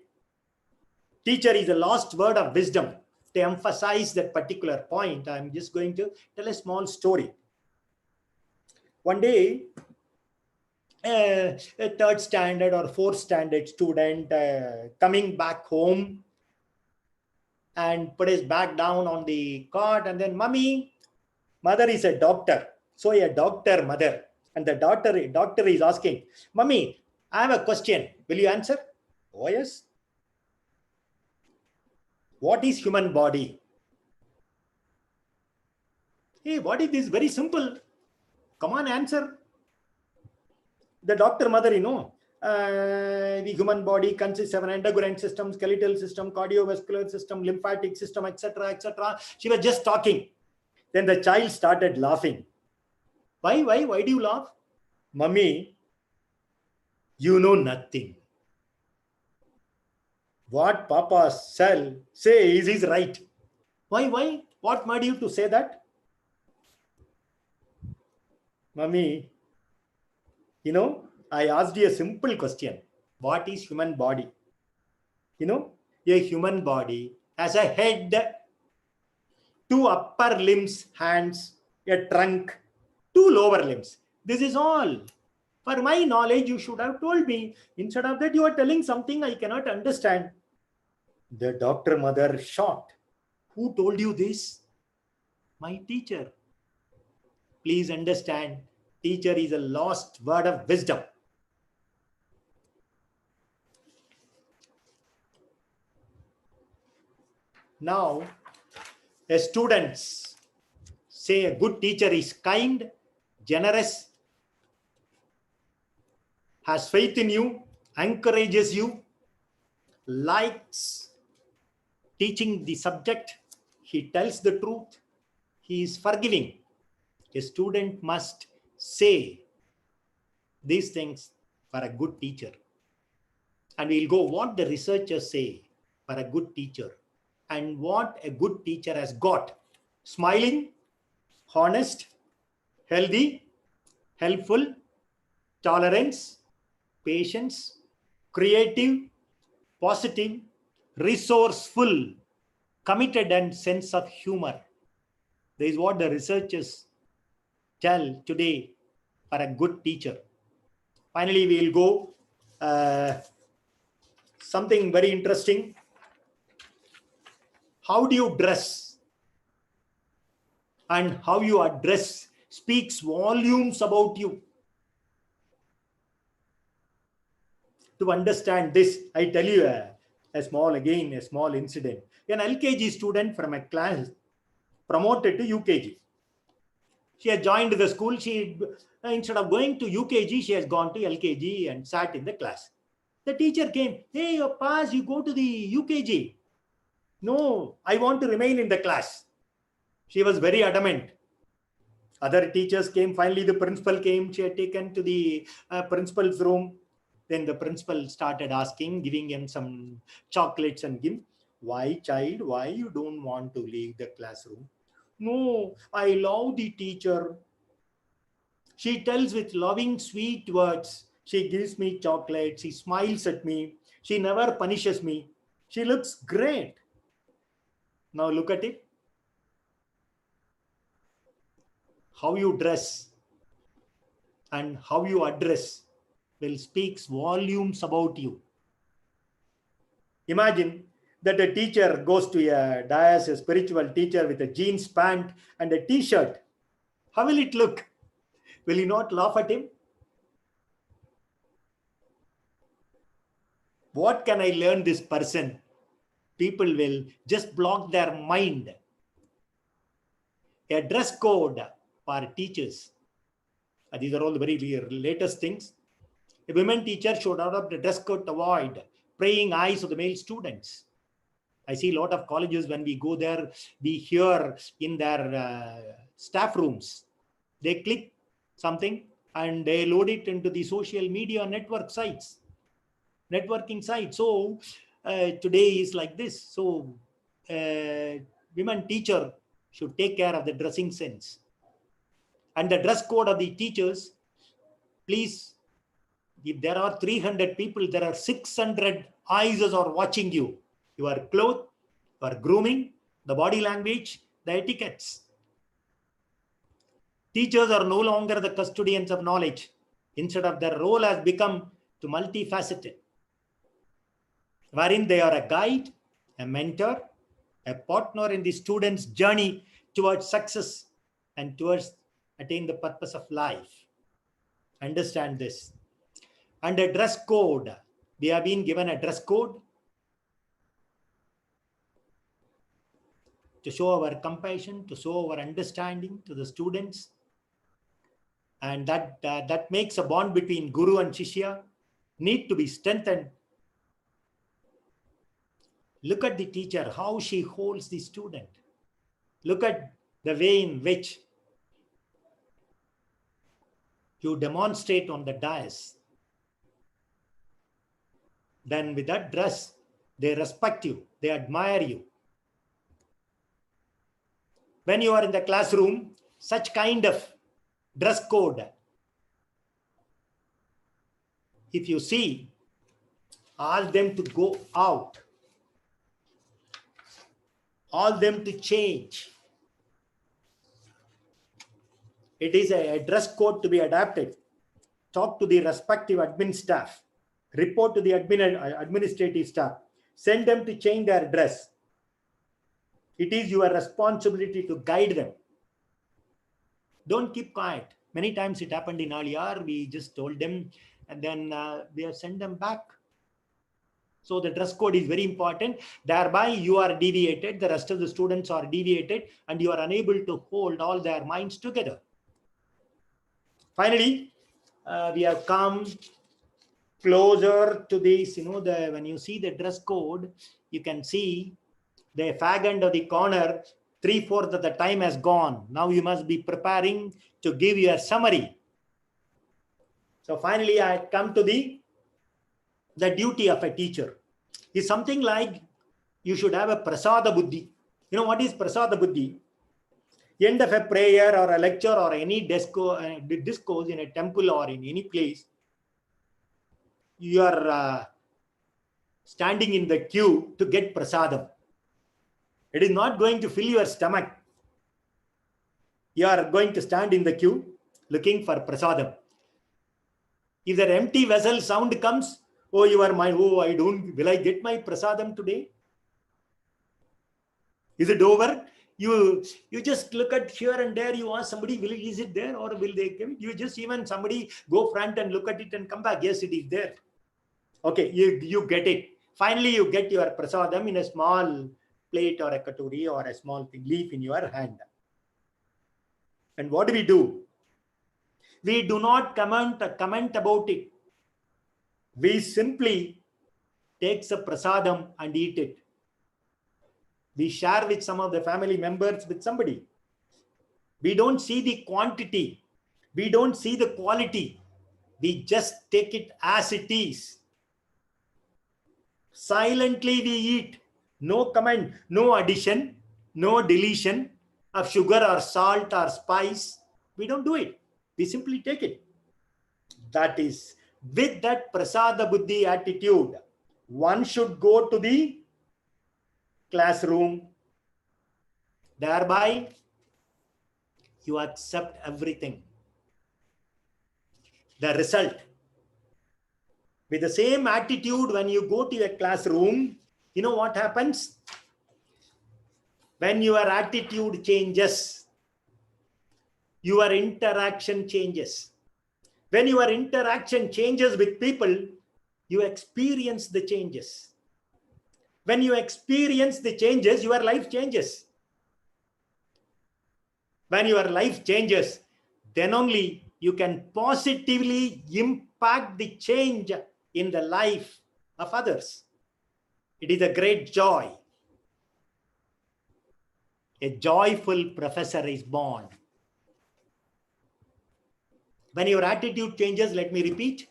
[SPEAKER 2] Teacher is a lost word of wisdom. To emphasize that particular point, I'm just going to tell a small story. One day, a third standard or fourth standard student coming back home and put his bag down on the cot, and then mother is a doctor, so a doctor mother, and the doctor is asking, "Mummy, I have a question, will you answer?" "Oh yes." "What is human body?" "Hey, what is this? Very simple, come on, answer." The doctor mother, the human body consists of an endocrine system, skeletal system, cardiovascular system, lymphatic system, etc., etc. She was just talking. Then the child started laughing. Why do you laugh?" "Mummy, you know nothing. What Papa says is right." Why? What made you to say that?" "Mummy, I asked you a simple question. What is human body? A human body has a head, 2 upper limbs, hands, a trunk, 2 lower limbs. This is all. For my knowledge, you should have told me. Instead of that, you are telling something I cannot understand." The doctor mother shocked. "Who told you this?" "My teacher." Please understand, teacher is a lost word of wisdom. Now, a students say a good teacher is kind, generous, has faith in you, encourages you, likes teaching the subject, he tells the truth, he is forgiving. A student must say these things for a good teacher. And we'll go what the researchers say for a good teacher and what a good teacher has got. Smiling, honest, healthy, helpful, tolerance, patience, creative, positive, resourceful, committed, and sense of humor. This is what the researchers tell today for a good teacher. Finally, we'll go something very interesting. How do you dress? And how you address speaks volumes about you. To understand this, I tell you a small incident. An LKG student from a class promoted to UKG. She has joined the school. Instead of going to UKG, she has gone to LKG and sat in the class. The teacher came, "Hey, you pass, you go to the UKG." "No, I want to remain in the class." She was very adamant. Other teachers came. Finally, the principal came. She had taken to the principal's room. Then the principal started asking, giving him some chocolates and give. "Why, child? Why you don't want to leave the classroom?" "No, I love the teacher. She tells with loving, sweet words. She gives me chocolates. She smiles at me. She never punishes me. She looks great." Now look at it. How you dress and how you address will speaks volumes about you. Imagine that a teacher goes to a dais, a spiritual teacher with a jeans pant and a t-shirt. How will it look? Will you not laugh at him? What can I learn this person? People will just block their mind. A dress code for teachers. These are all the very latest things. A women teacher should adopt a dress code to avoid prying eyes of the male students. I see a lot of colleges, when we go there, we hear in their staff rooms, they click something and they load it into the social media networking sites. So today is like this. So women teacher should take care of the dressing sense. And the dress code of the teachers, please, if there are 300 people, there are 600 eyes are watching you. Your clothes, your grooming, the body language, the etiquettes. Teachers are no longer the custodians of knowledge. Instead of, their role has become to multifaceted, wherein they are a guide, a mentor, a partner in the student's journey towards success and towards attain the purpose of life. Understand this. And a dress code. We have been given a dress code to show our compassion, to show our understanding to the students. And that makes a bond between Guru and Shishya need to be strengthened. Look at the teacher, how she holds the student. Look at the way in which you demonstrate on the dais. Then with that dress, they respect you, they admire you. When you are in the classroom, such kind of dress code, if you see, ask them to go out, ask them to change. It is a dress code to be adapted. Talk to the respective admin staff, report to the administrative staff, send them to change their dress. It is your responsibility to guide them. Don't keep quiet. Many times it happened in earlier, we just told them and then we have sent them back. So the dress code is very important. Thereby you are deviated, the rest of the students are deviated, and you are unable to hold all their minds together. Finally, we have come closer to this. When you see the dress code, you can see the fag end of the corner, 3/4 of the time has gone. Now you must be preparing to give you a summary. So finally, I come to the duty of a teacher. Is something like you should have a prasada buddhi. You know what is prasada buddhi? End of a prayer or a lecture or any discourse in a temple or in any place, you are standing in the queue to get prasadam. It is not going to fill your stomach. You are going to stand in the queue looking for prasadam. If that empty vessel sound comes, oh, your mind, oh, will I get my prasadam today? Is it over? You just look at here and there, you ask somebody, is it there or will they come? You just even somebody go front and look at it and come back. Yes, it is there. Okay, you get it. Finally, you get your prasadam in a small plate or a katuri or a small leaf in your hand. And what do? We do not comment about it. We simply take the prasadam and eat it. We share with some of the family members, with somebody. We don't see the quantity. We don't see the quality. We just take it as it is. Silently we eat. No comment, no addition, no deletion of sugar or salt or spice. We don't do it. We simply take it. That is, with that prasada buddhi attitude, one should go to the classroom. Thereby, you accept everything. The result. With the same attitude, when you go to a classroom, You know what happens? When your attitude changes, your interaction changes. When your interaction changes with people, you experience the changes. When you experience the changes, your life changes. When your life changes, then only you can positively impact the change in the life of others. It is a great joy. A joyful professor is born. When your attitude changes, let me repeat,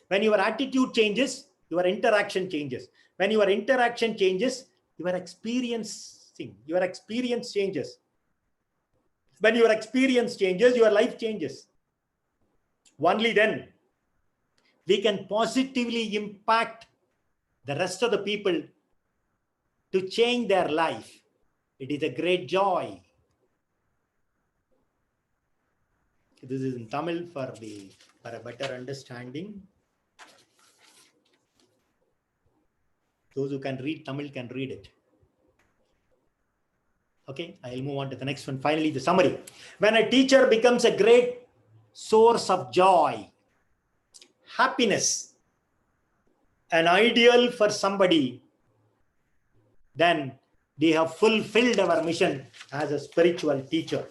[SPEAKER 2] when your attitude changes, your interaction changes. When your interaction changes, your experience changes. When your experience changes, your life changes. Only then we can positively impact the rest of the people to change their life. It is a great joy. This is in Tamil for a better understanding. Those who can read Tamil can read it. Okay, I'll move on to the next one. Finally, the summary. When a teacher becomes a great source of joy, happiness, an ideal for somebody, then they have fulfilled our mission as a spiritual teacher.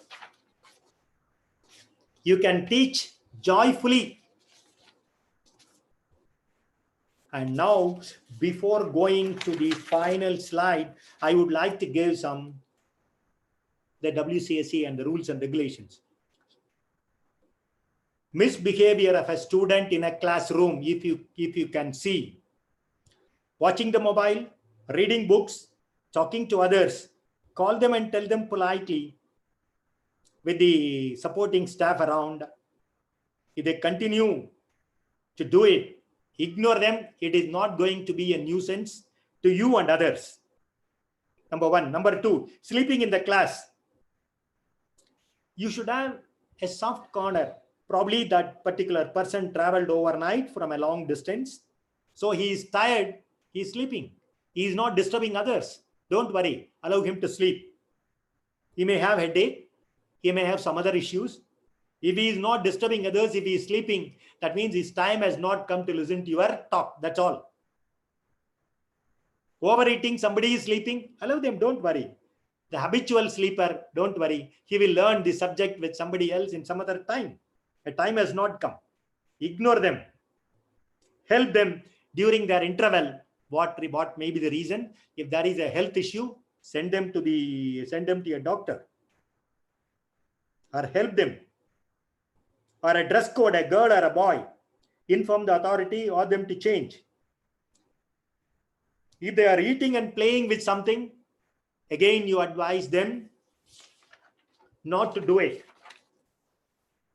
[SPEAKER 2] You can teach joyfully. And now, before going to the final slide, I would like to give the WCSE and the rules and regulations. Misbehavior of a student in a classroom, if you can see, watching the mobile, reading books, talking to others, call them and tell them politely with the supporting staff around. If they continue to do it, ignore them. It is not going to be a nuisance to you and others. Number one. Number two, sleeping in the class. You should have a soft corner. Probably that particular person traveled overnight from a long distance. So he is tired, he is sleeping. He is not disturbing others. Don't worry, allow him to sleep. He may have headache, he may have some other issues. If he is not disturbing others, if he is sleeping, that means his time has not come to listen to your talk. That's all. Overeating, somebody is sleeping, allow them, don't worry. The habitual sleeper, don't worry. He will learn the subject with somebody else in some other time. The time has not come. Ignore them. Help them during their interval. What may be the reason? If there is a health issue, send them to a doctor. Or help them. Or a dress code, a girl or a boy. Inform the authority or them to change. If they are eating and playing with something, again you advise them not to do it.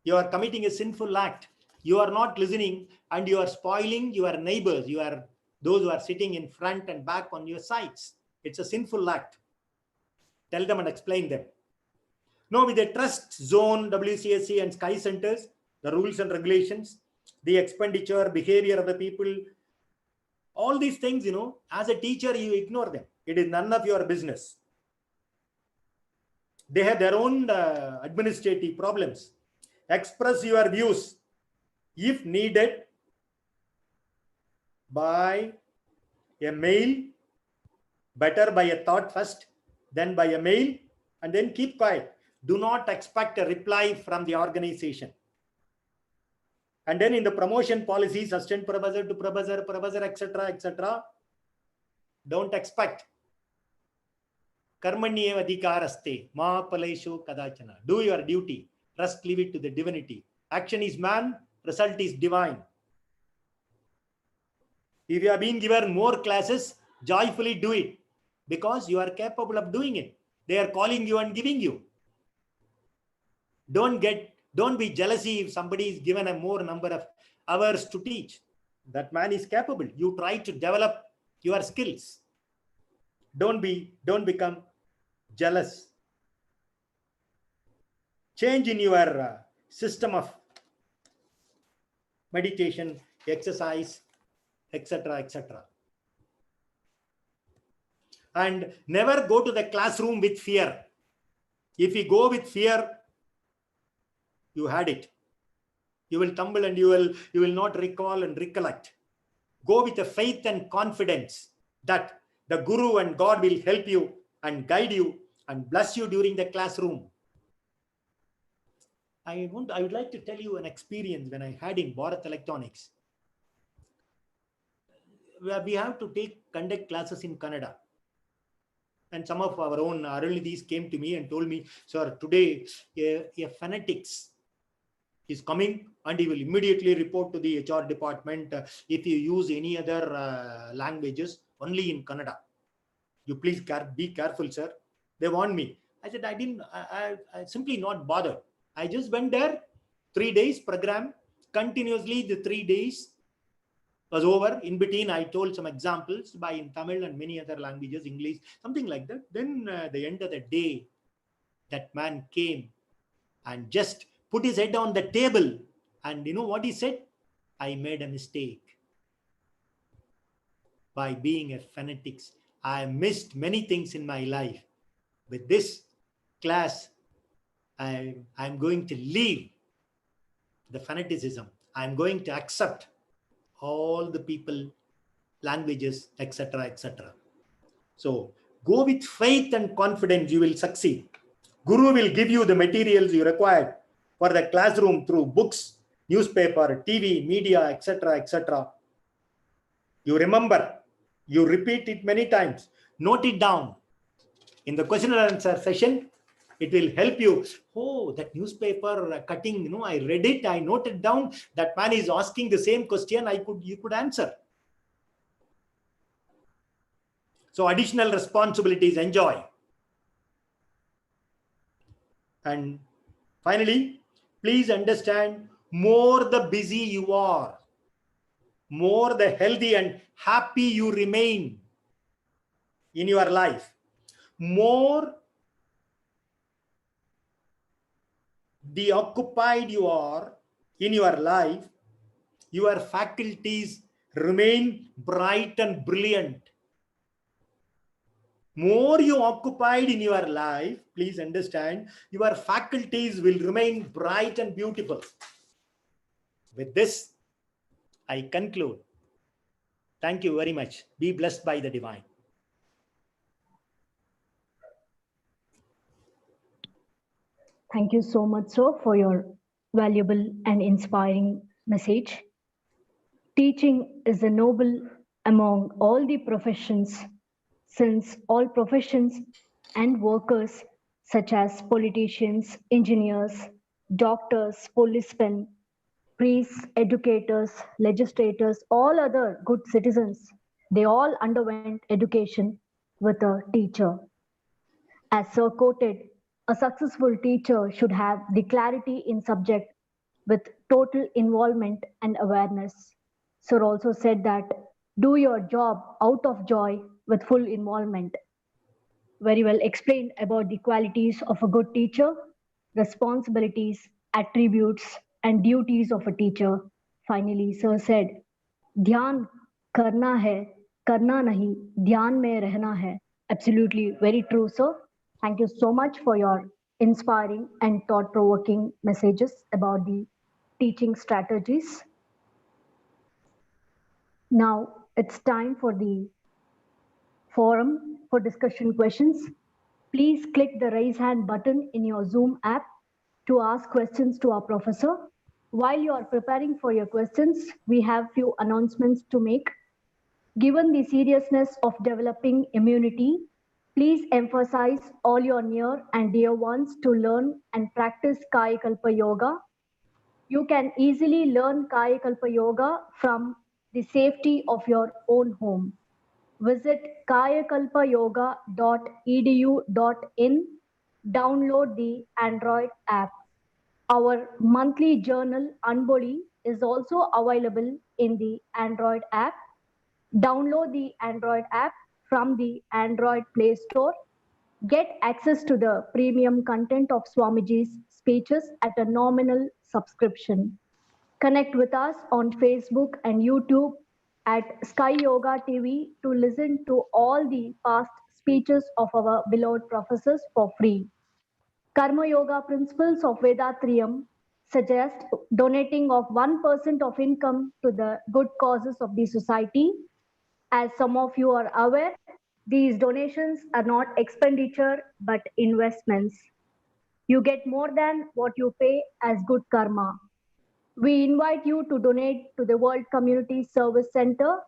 [SPEAKER 2] You are committing a sinful act. You are not listening and you are spoiling your neighbors. You are those who are sitting in front and back on your sides. It's a sinful act. Tell them and explain them. Now with the trust zone, WCSE and Sky Centers, the rules and regulations, the expenditure, behavior of the people, all these things, as a teacher, you ignore them. It is none of your business. They have their own administrative problems. Express your views, if needed, by a mail, better by a thought first, then by a mail, and then keep quiet. Do not expect a reply from the organization. And then in the promotion policies, assistant professor to professor, etc., don't expect. Karmanyeva adhikaraste, ma paleshu kadachana. Do your duty. Trust, leave it to the divinity. Action is man, result is divine. If you have been given more classes, joyfully do it because you are capable of doing it. They are calling you and giving you. Don't be jealousy if somebody is given a more number of hours to teach. That man is capable. You try to develop your skills. Don't become jealous. Change in your system of meditation, exercise, etc., etc. And never go to the classroom with fear. If you go with fear, you had it. You will tumble and you will not recall and recollect. Go with a faith and confidence that the Guru and God will help you and guide you and bless you during the classroom. I would like to tell you an experience when I had in Bharat Electronics. We have to conduct classes in Kannada. And some of our own Arunidhis came to me and told me, sir, today a phonetics is coming and he will immediately report to the HR department if you use any other languages, only in Kannada. You please be careful, sir. They warned me. I said, I simply not bothered. I just went there, 3 days program, continuously the 3 days was over. In between, I told some examples in Tamil and many other languages, English, something like that. Then at the end of the day, that man came and just put his head on the table. And you know what he said? I made a mistake. By being a phonetics, I missed many things in my life. With this class, I'm going to leave the fanaticism. I'm going to accept all the people, languages, etc., etc. So go with faith and confidence, you will succeed. Guru will give you the materials you require for the classroom through books, newspaper, TV, media, etc., etc. You remember, you repeat it many times, note it down. In the question and answer session, it will help you. Oh, that newspaper cutting, I read it, I noted down. That man is asking the same question, you could answer. So additional responsibilities, enjoy. And finally, please understand, more the busy you are, more the healthy and happy you remain in your life, more the occupied you are in your life, your faculties remain bright and brilliant. More you occupied in your life, please understand, your faculties will remain bright and beautiful. With this, I conclude. Thank you very much. Be blessed by the divine.
[SPEAKER 1] Thank you so much, sir, for your valuable and inspiring message. Teaching is a noble among all the professions, since all professions and workers such as politicians, engineers, doctors, policemen, priests, educators, legislators, all other good citizens, they all underwent education with a teacher. As Sir quoted, a successful teacher should have the clarity in subject with total involvement and awareness. Sir also said that do your job out of joy with full involvement. Very well explained about the qualities of a good teacher, responsibilities, attributes, and duties of a teacher. Finally, Sir said, Dhyan karna hai, karna nahi, dhyan mein rehna hai. Absolutely very true, sir. Thank you so much for your inspiring and thought-provoking messages about the teaching strategies. Now it's time for the forum for discussion questions. Please click the raise hand button in your Zoom app to ask questions to our professor. While you are preparing for your questions, we have few announcements to make. Given the seriousness of developing immunity, please emphasize all your near and dear ones to learn and practice Kayakalpa Yoga. You can easily learn Kayakalpa Yoga from the safety of your own home. Visit kayakalpayoga.edu.in. Download the Android app. Our monthly journal Anboli is also available in the Android app. Download the Android app from the Android Play Store. Get access to the premium content of Swamiji's speeches at a nominal subscription. Connect with us on Facebook and YouTube at Sky Yoga TV to listen to all the past speeches of our beloved professors for free. Karma Yoga principles of Vedatriyam suggest donating of 1% of income to the good causes of the society. As some of you are aware, these donations are not expenditure but investments. You get more than what you pay as good karma. We invite you to donate to the World Community Service Center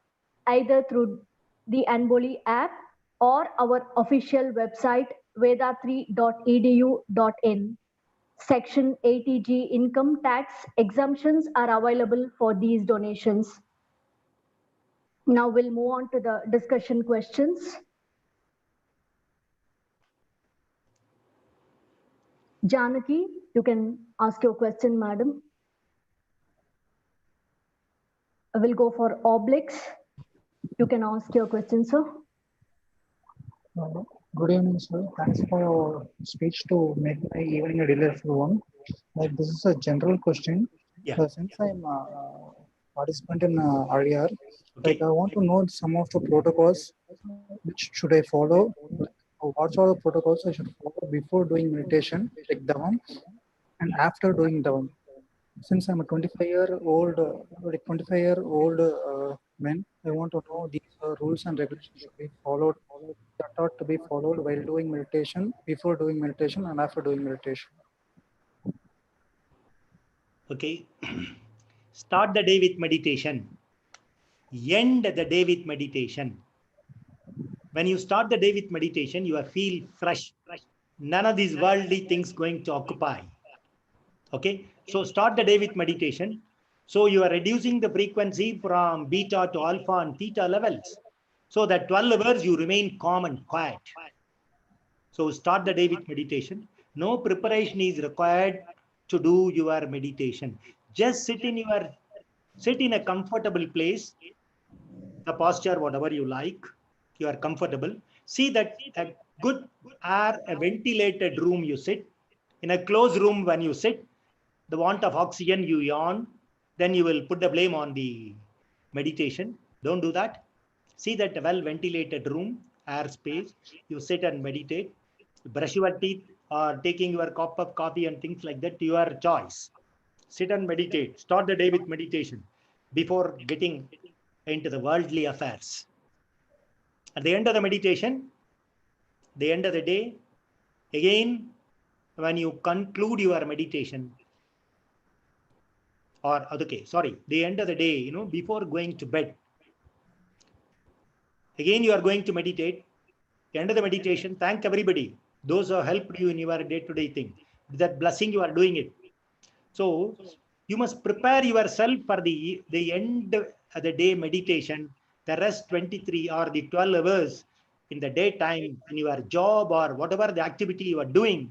[SPEAKER 1] either through the Anboli app or our official website vedatri.edu.in. Section 80G income tax exemptions are available for these donations. Now we'll move on to the discussion questions. Janaki, you can ask your question, madam. I will go for Oblix. You can ask your question, sir.
[SPEAKER 4] Good evening, sir. Thanks for your speech to make my evening a delightful one. Like this is a general question.
[SPEAKER 2] Yeah.
[SPEAKER 4] Since I'm a participant in RDR,
[SPEAKER 2] Okay.
[SPEAKER 4] like I want to know some of the protocols which should I follow. What are the protocols I should follow before doing meditation, like Dhavam, and after doing Dhavam? Since I'm a 25-year-old, man, I want to know these rules and regulations should be followed, that ought to be followed while doing meditation, before doing meditation, and after doing meditation.
[SPEAKER 2] Okay. Start the day with meditation. End the day with meditation. When you start the day with meditation, you feel fresh. None of these worldly things going to occupy. Okay. So start the day with meditation. So you are reducing the frequency from beta to alpha and theta levels. So that 12 hours you remain calm and quiet. So start the day with meditation. No preparation is required to do your meditation. Just sit in a comfortable place, the posture, whatever you like, you are comfortable. See that a good air, a ventilated room you sit. In a closed room when you sit, the want of oxygen you yawn, then you will put the blame on the meditation. Don't do that. See that well ventilated room, air space, you sit and meditate. Brush your teeth or taking your cup of coffee and things like that, your choice. Sit and meditate. Start the day with meditation before getting into the worldly affairs. At the end of the meditation, the end of the day, again, when you conclude your meditation, or okay, sorry, the end of the day, before going to bed, again you are going to meditate. The end of the meditation, thank everybody, those who have helped you in your day-to-day thing. That blessing you are doing it. So you must prepare yourself for the end of the day meditation. The rest 23 or the 12 hours in the daytime in your job or whatever the activity you are doing,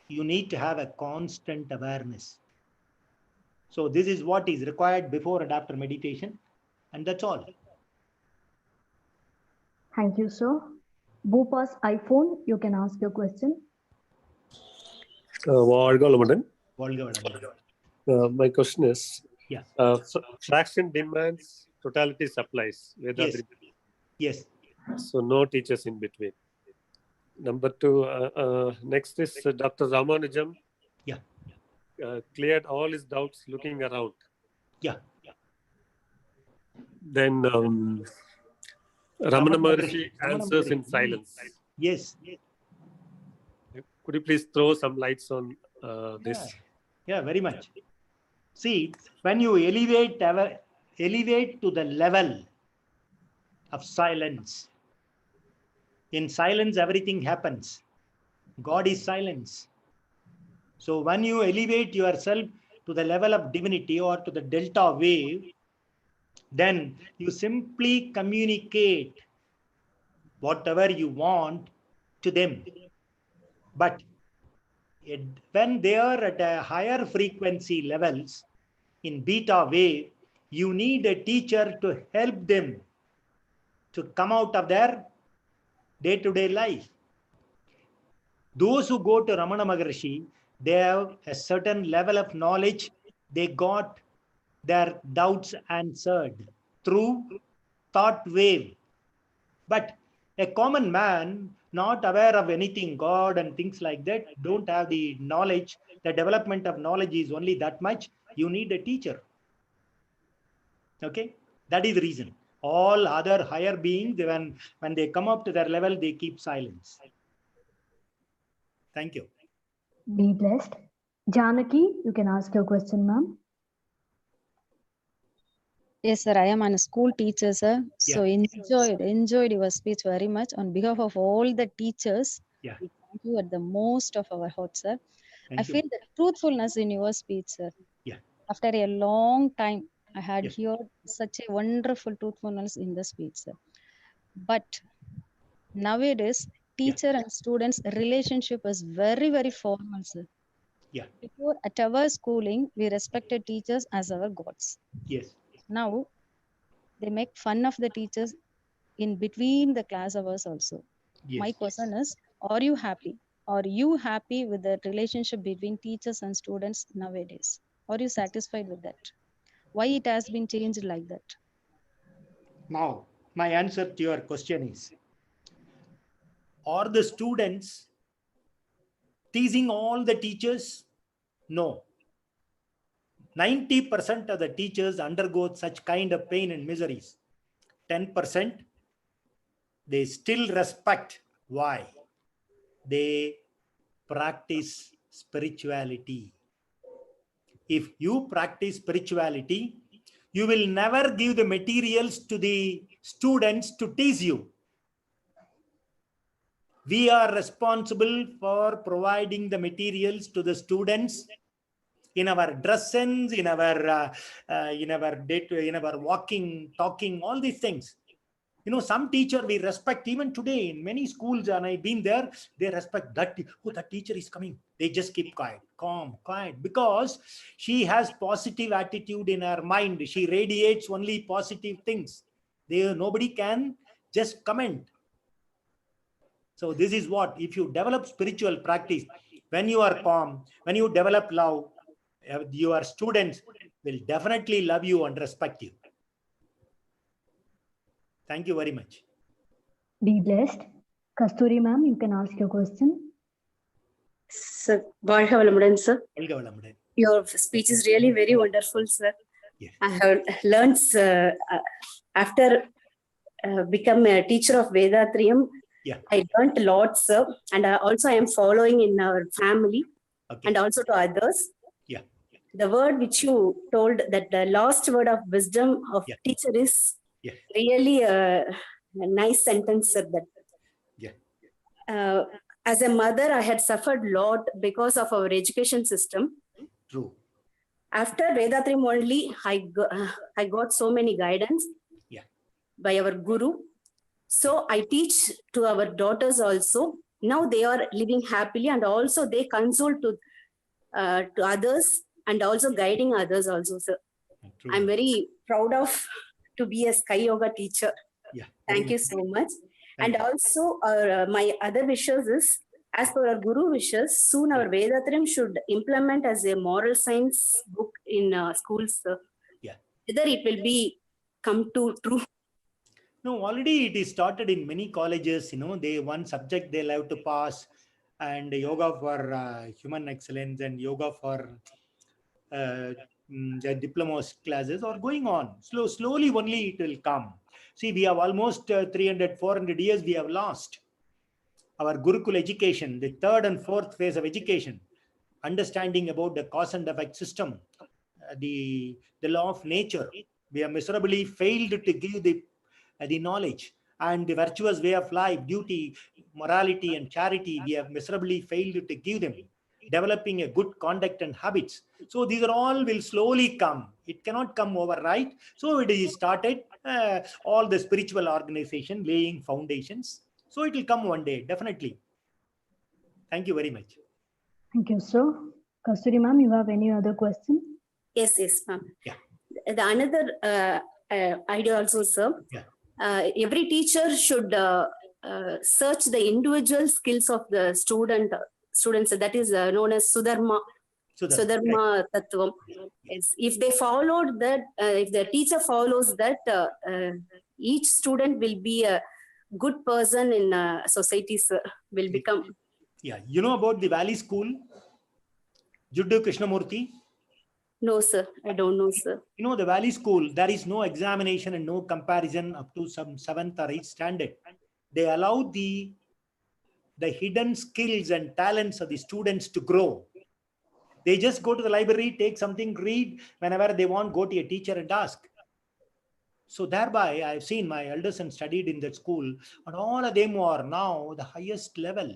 [SPEAKER 2] you need to have a constant awareness. So this is what is required before and after meditation, and that's all.
[SPEAKER 1] Thank you, sir. Bhupa's iPhone, you can ask your question.
[SPEAKER 5] My question is,
[SPEAKER 2] Yeah.
[SPEAKER 5] fraction demands, totality supplies.
[SPEAKER 2] Yes. Yes.
[SPEAKER 5] So no teachers in between. Number two, next is Dr. Ramanujam.
[SPEAKER 2] Yeah.
[SPEAKER 5] Cleared all his doubts looking around.
[SPEAKER 2] Yeah.
[SPEAKER 5] Then Ramana Maharshi answers in silence.
[SPEAKER 2] Yes.
[SPEAKER 5] Could you please throw some lights on this?
[SPEAKER 2] Yeah, very much. See, when you elevate to the level of silence, in silence everything happens. God is silence. So when you elevate yourself to the level of divinity or to the delta wave, then you simply communicate whatever you want to them. But when they are at a higher frequency levels in beta wave, you need a teacher to help them to come out of their day-to-day life. Those who go to Ramana Maharshi, they have a certain level of knowledge. They got their doubts answered through thought wave. But A common man, not aware of anything, God and things like that, don't have the knowledge. The development of knowledge is only that much. You need a teacher. Okay, that is the reason. All other higher beings, when they come up to their level, they keep silence. Thank you.
[SPEAKER 1] Be blessed. Janaki, you can ask your question, ma'am.
[SPEAKER 6] Yes, sir. I am a school teacher, sir. So enjoyed your speech very much. On behalf of all the teachers,
[SPEAKER 2] Yeah.
[SPEAKER 6] we thank you at the most of our heart, sir.
[SPEAKER 2] Thank
[SPEAKER 6] I
[SPEAKER 2] you.
[SPEAKER 6] feel the truthfulness in your speech, sir.
[SPEAKER 2] Yeah.
[SPEAKER 6] After a long time, I had
[SPEAKER 2] Yes.
[SPEAKER 6] heard such a wonderful truthfulness in the speech, sir. But nowadays, teacher and students relationship is very, very formal, sir.
[SPEAKER 2] Yeah.
[SPEAKER 6] Before, at our schooling, we respected teachers as our gods.
[SPEAKER 2] Yes.
[SPEAKER 6] Now, they make fun of the teachers in between the class hours also.
[SPEAKER 2] Yes.
[SPEAKER 6] My question is, are you happy? Are you happy with the relationship between teachers and students nowadays? Are you satisfied with that? Why it has been changed like that?
[SPEAKER 2] Now, my answer to your question is, are the students teasing all the teachers? No. 90% of the teachers undergo such kind of pain and miseries. 10%, they still respect. Why? They practice spirituality. If you practice spirituality, you will never give the materials to the students to tease you. We are responsible for providing the materials to the students in our dress sense, in our walking, talking, all these things. You know, some teacher we respect even today in many schools, and I've been there, they respect that. Oh, that teacher is coming. They just keep quiet, calm, quiet, because she has positive attitude in her mind. She radiates only positive things. Nobody can just comment. So this is what, if you develop spiritual practice, when you are calm, when you develop love, your students will definitely love you and respect you. Thank you very much.
[SPEAKER 1] Be blessed. Kasturi ma'am, you can ask your question.
[SPEAKER 7] Sir, வாழ்க வளமுடன், sir.
[SPEAKER 2] வாழ்க வளமுடன்.
[SPEAKER 7] Your speech is really very wonderful, sir.
[SPEAKER 2] Yes.
[SPEAKER 7] I have learned after become a teacher of Vedatriyam.
[SPEAKER 2] Yeah.
[SPEAKER 7] I learned a lot, sir, and also I am following in our family,
[SPEAKER 2] Okay.
[SPEAKER 7] and also to others.
[SPEAKER 2] Yeah.
[SPEAKER 7] The word which you told, that the last word of wisdom of
[SPEAKER 2] Yeah.
[SPEAKER 7] teacher is
[SPEAKER 2] Yeah.
[SPEAKER 7] really a nice sentence, sir. That.
[SPEAKER 2] Yeah.
[SPEAKER 7] As a mother, I had suffered a lot because of our education system.
[SPEAKER 2] True.
[SPEAKER 7] After Vedatriyam only, I got so many guidance.
[SPEAKER 2] Yeah.
[SPEAKER 7] By our guru. So I teach to our daughters also. Now they are living happily, and also they console to others, and also guiding others also, sir.
[SPEAKER 2] True.
[SPEAKER 7] I'm very proud of to be a Sky Yoga teacher.
[SPEAKER 2] Yeah.
[SPEAKER 7] Thank you so much.
[SPEAKER 2] Thank
[SPEAKER 7] And
[SPEAKER 2] you.
[SPEAKER 7] also my other wishes is, as per our guru wishes, soon our Vedatriyam should implement as a moral science book in schools, sir.
[SPEAKER 2] Yeah.
[SPEAKER 7] Whether it will be come to true.
[SPEAKER 2] No, already it is started in many colleges. You know, one subject they'll have to pass, and yoga for human excellence and yoga for the diploma classes are going on. Slowly only it will come. See, we have almost 300, 400 years we have lost. Our Gurukul education, the third and fourth phase of education, understanding about the cause and effect system, the law of nature, we have miserably failed to give the knowledge, and the virtuous way of life, duty, morality, and charity, we have miserably failed to give them. Developing a good conduct and habits. So these are all will slowly come. It cannot come overnight. So it is started, all the spiritual organization laying foundations. So it will come one day, definitely. Thank you very much.
[SPEAKER 1] Thank you, sir. Kasturi ma'am, you have any other question?
[SPEAKER 7] Yes, ma'am.
[SPEAKER 2] Yeah.
[SPEAKER 7] The another idea also, sir.
[SPEAKER 2] Yeah.
[SPEAKER 7] Every teacher should search the individual skills of the students. That is known as Sudharma Tattvam. Yes. If they followed that, if the teacher follows that, each student will be good person in society, sir, will become.
[SPEAKER 2] Yeah, you know about the Valley School, Juddu Krishnamurti?
[SPEAKER 7] No, sir, I don't know, sir.
[SPEAKER 2] You know, the Valley School, there is no examination and no comparison up to some 7th or 8th standard. They allow the hidden skills and talents of the students to grow. They just go to the library, take something, read. Whenever they want, go to a teacher and ask. So thereby, I've seen my elder son studied in that school, and all of them are now the highest level.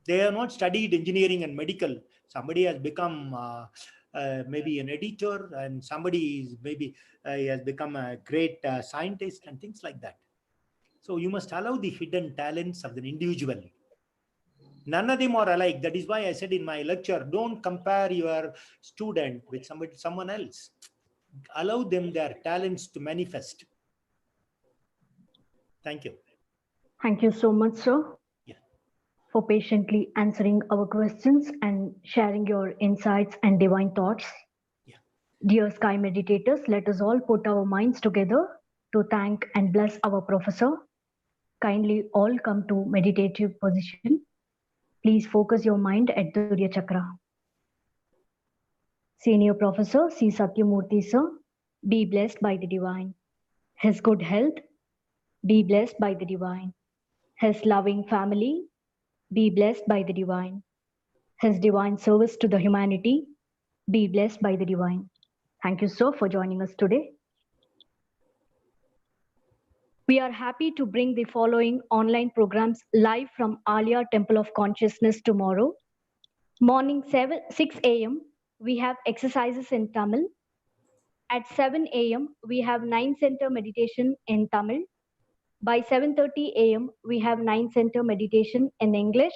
[SPEAKER 2] They have not studied engineering and medical. Somebody has become maybe an editor, and somebody is maybe has become a great scientist and things like that. So you must allow the hidden talents of the individual. None of them are alike. That is why I said in my lecture, don't compare your student with someone else. Allow them their talents to manifest. Thank you.
[SPEAKER 1] Thank you so much, sir, for patiently answering our questions and sharing your insights and divine thoughts. Dear Sky Meditators, let us all put our minds together to thank and bless our professor. Kindly all come to meditative position. Please focus your mind at Durya Chakra. Senior Professor C. Satyamurthy, sir, be blessed by the divine. His good health, be blessed by the divine. His loving family, be blessed by the divine. His divine service to the humanity, be blessed by the divine. Thank you, sir, for joining us today. We are happy to bring the following online programs live from Alia Temple of Consciousness tomorrow. Morning 6 a.m., we have exercises in Tamil. At 7 a.m., we have 9 center meditation in Tamil. By 7:30 a.m., we have 9 center meditation in English.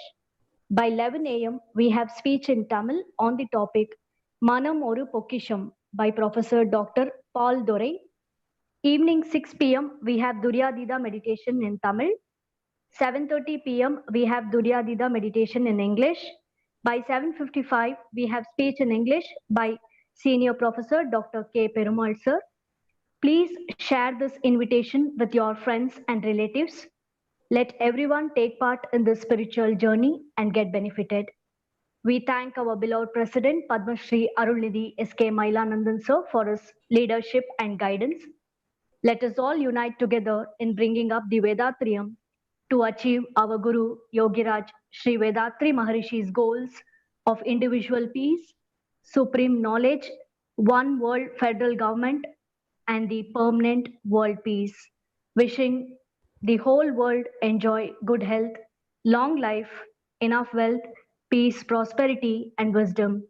[SPEAKER 1] By 11 a.m., we have speech in Tamil on the topic Manam Oru Pokisham by Professor Dr. Paul Dore. Evening 6 p.m., we have Duryadida meditation in Tamil. 7:30 p.m., we have Duryadida meditation in English. By 7:55, we have speech in English by Senior Professor Dr. K. Perumal sir. Please share this invitation with your friends and relatives. Let everyone take part in this spiritual journey and get benefited. We thank our beloved President Padma Shri Arulnidhi S.K. Mailanandan sir for his leadership and guidance. Let us all unite together in bringing up the Vedatriyam to achieve our Guru Yogiraj Sri Vedatri Maharishi's goals of individual peace, supreme knowledge, one world federal government, and the permanent world peace. Wishing the whole world enjoy good health, long life, enough wealth, peace, prosperity, and wisdom.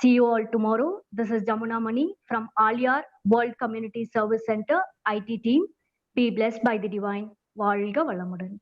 [SPEAKER 1] See you all tomorrow. This is Jamuna Mani from Aliyar World Community Service Center, IT team. Be blessed by the divine. வாழ்க வளமுடன்.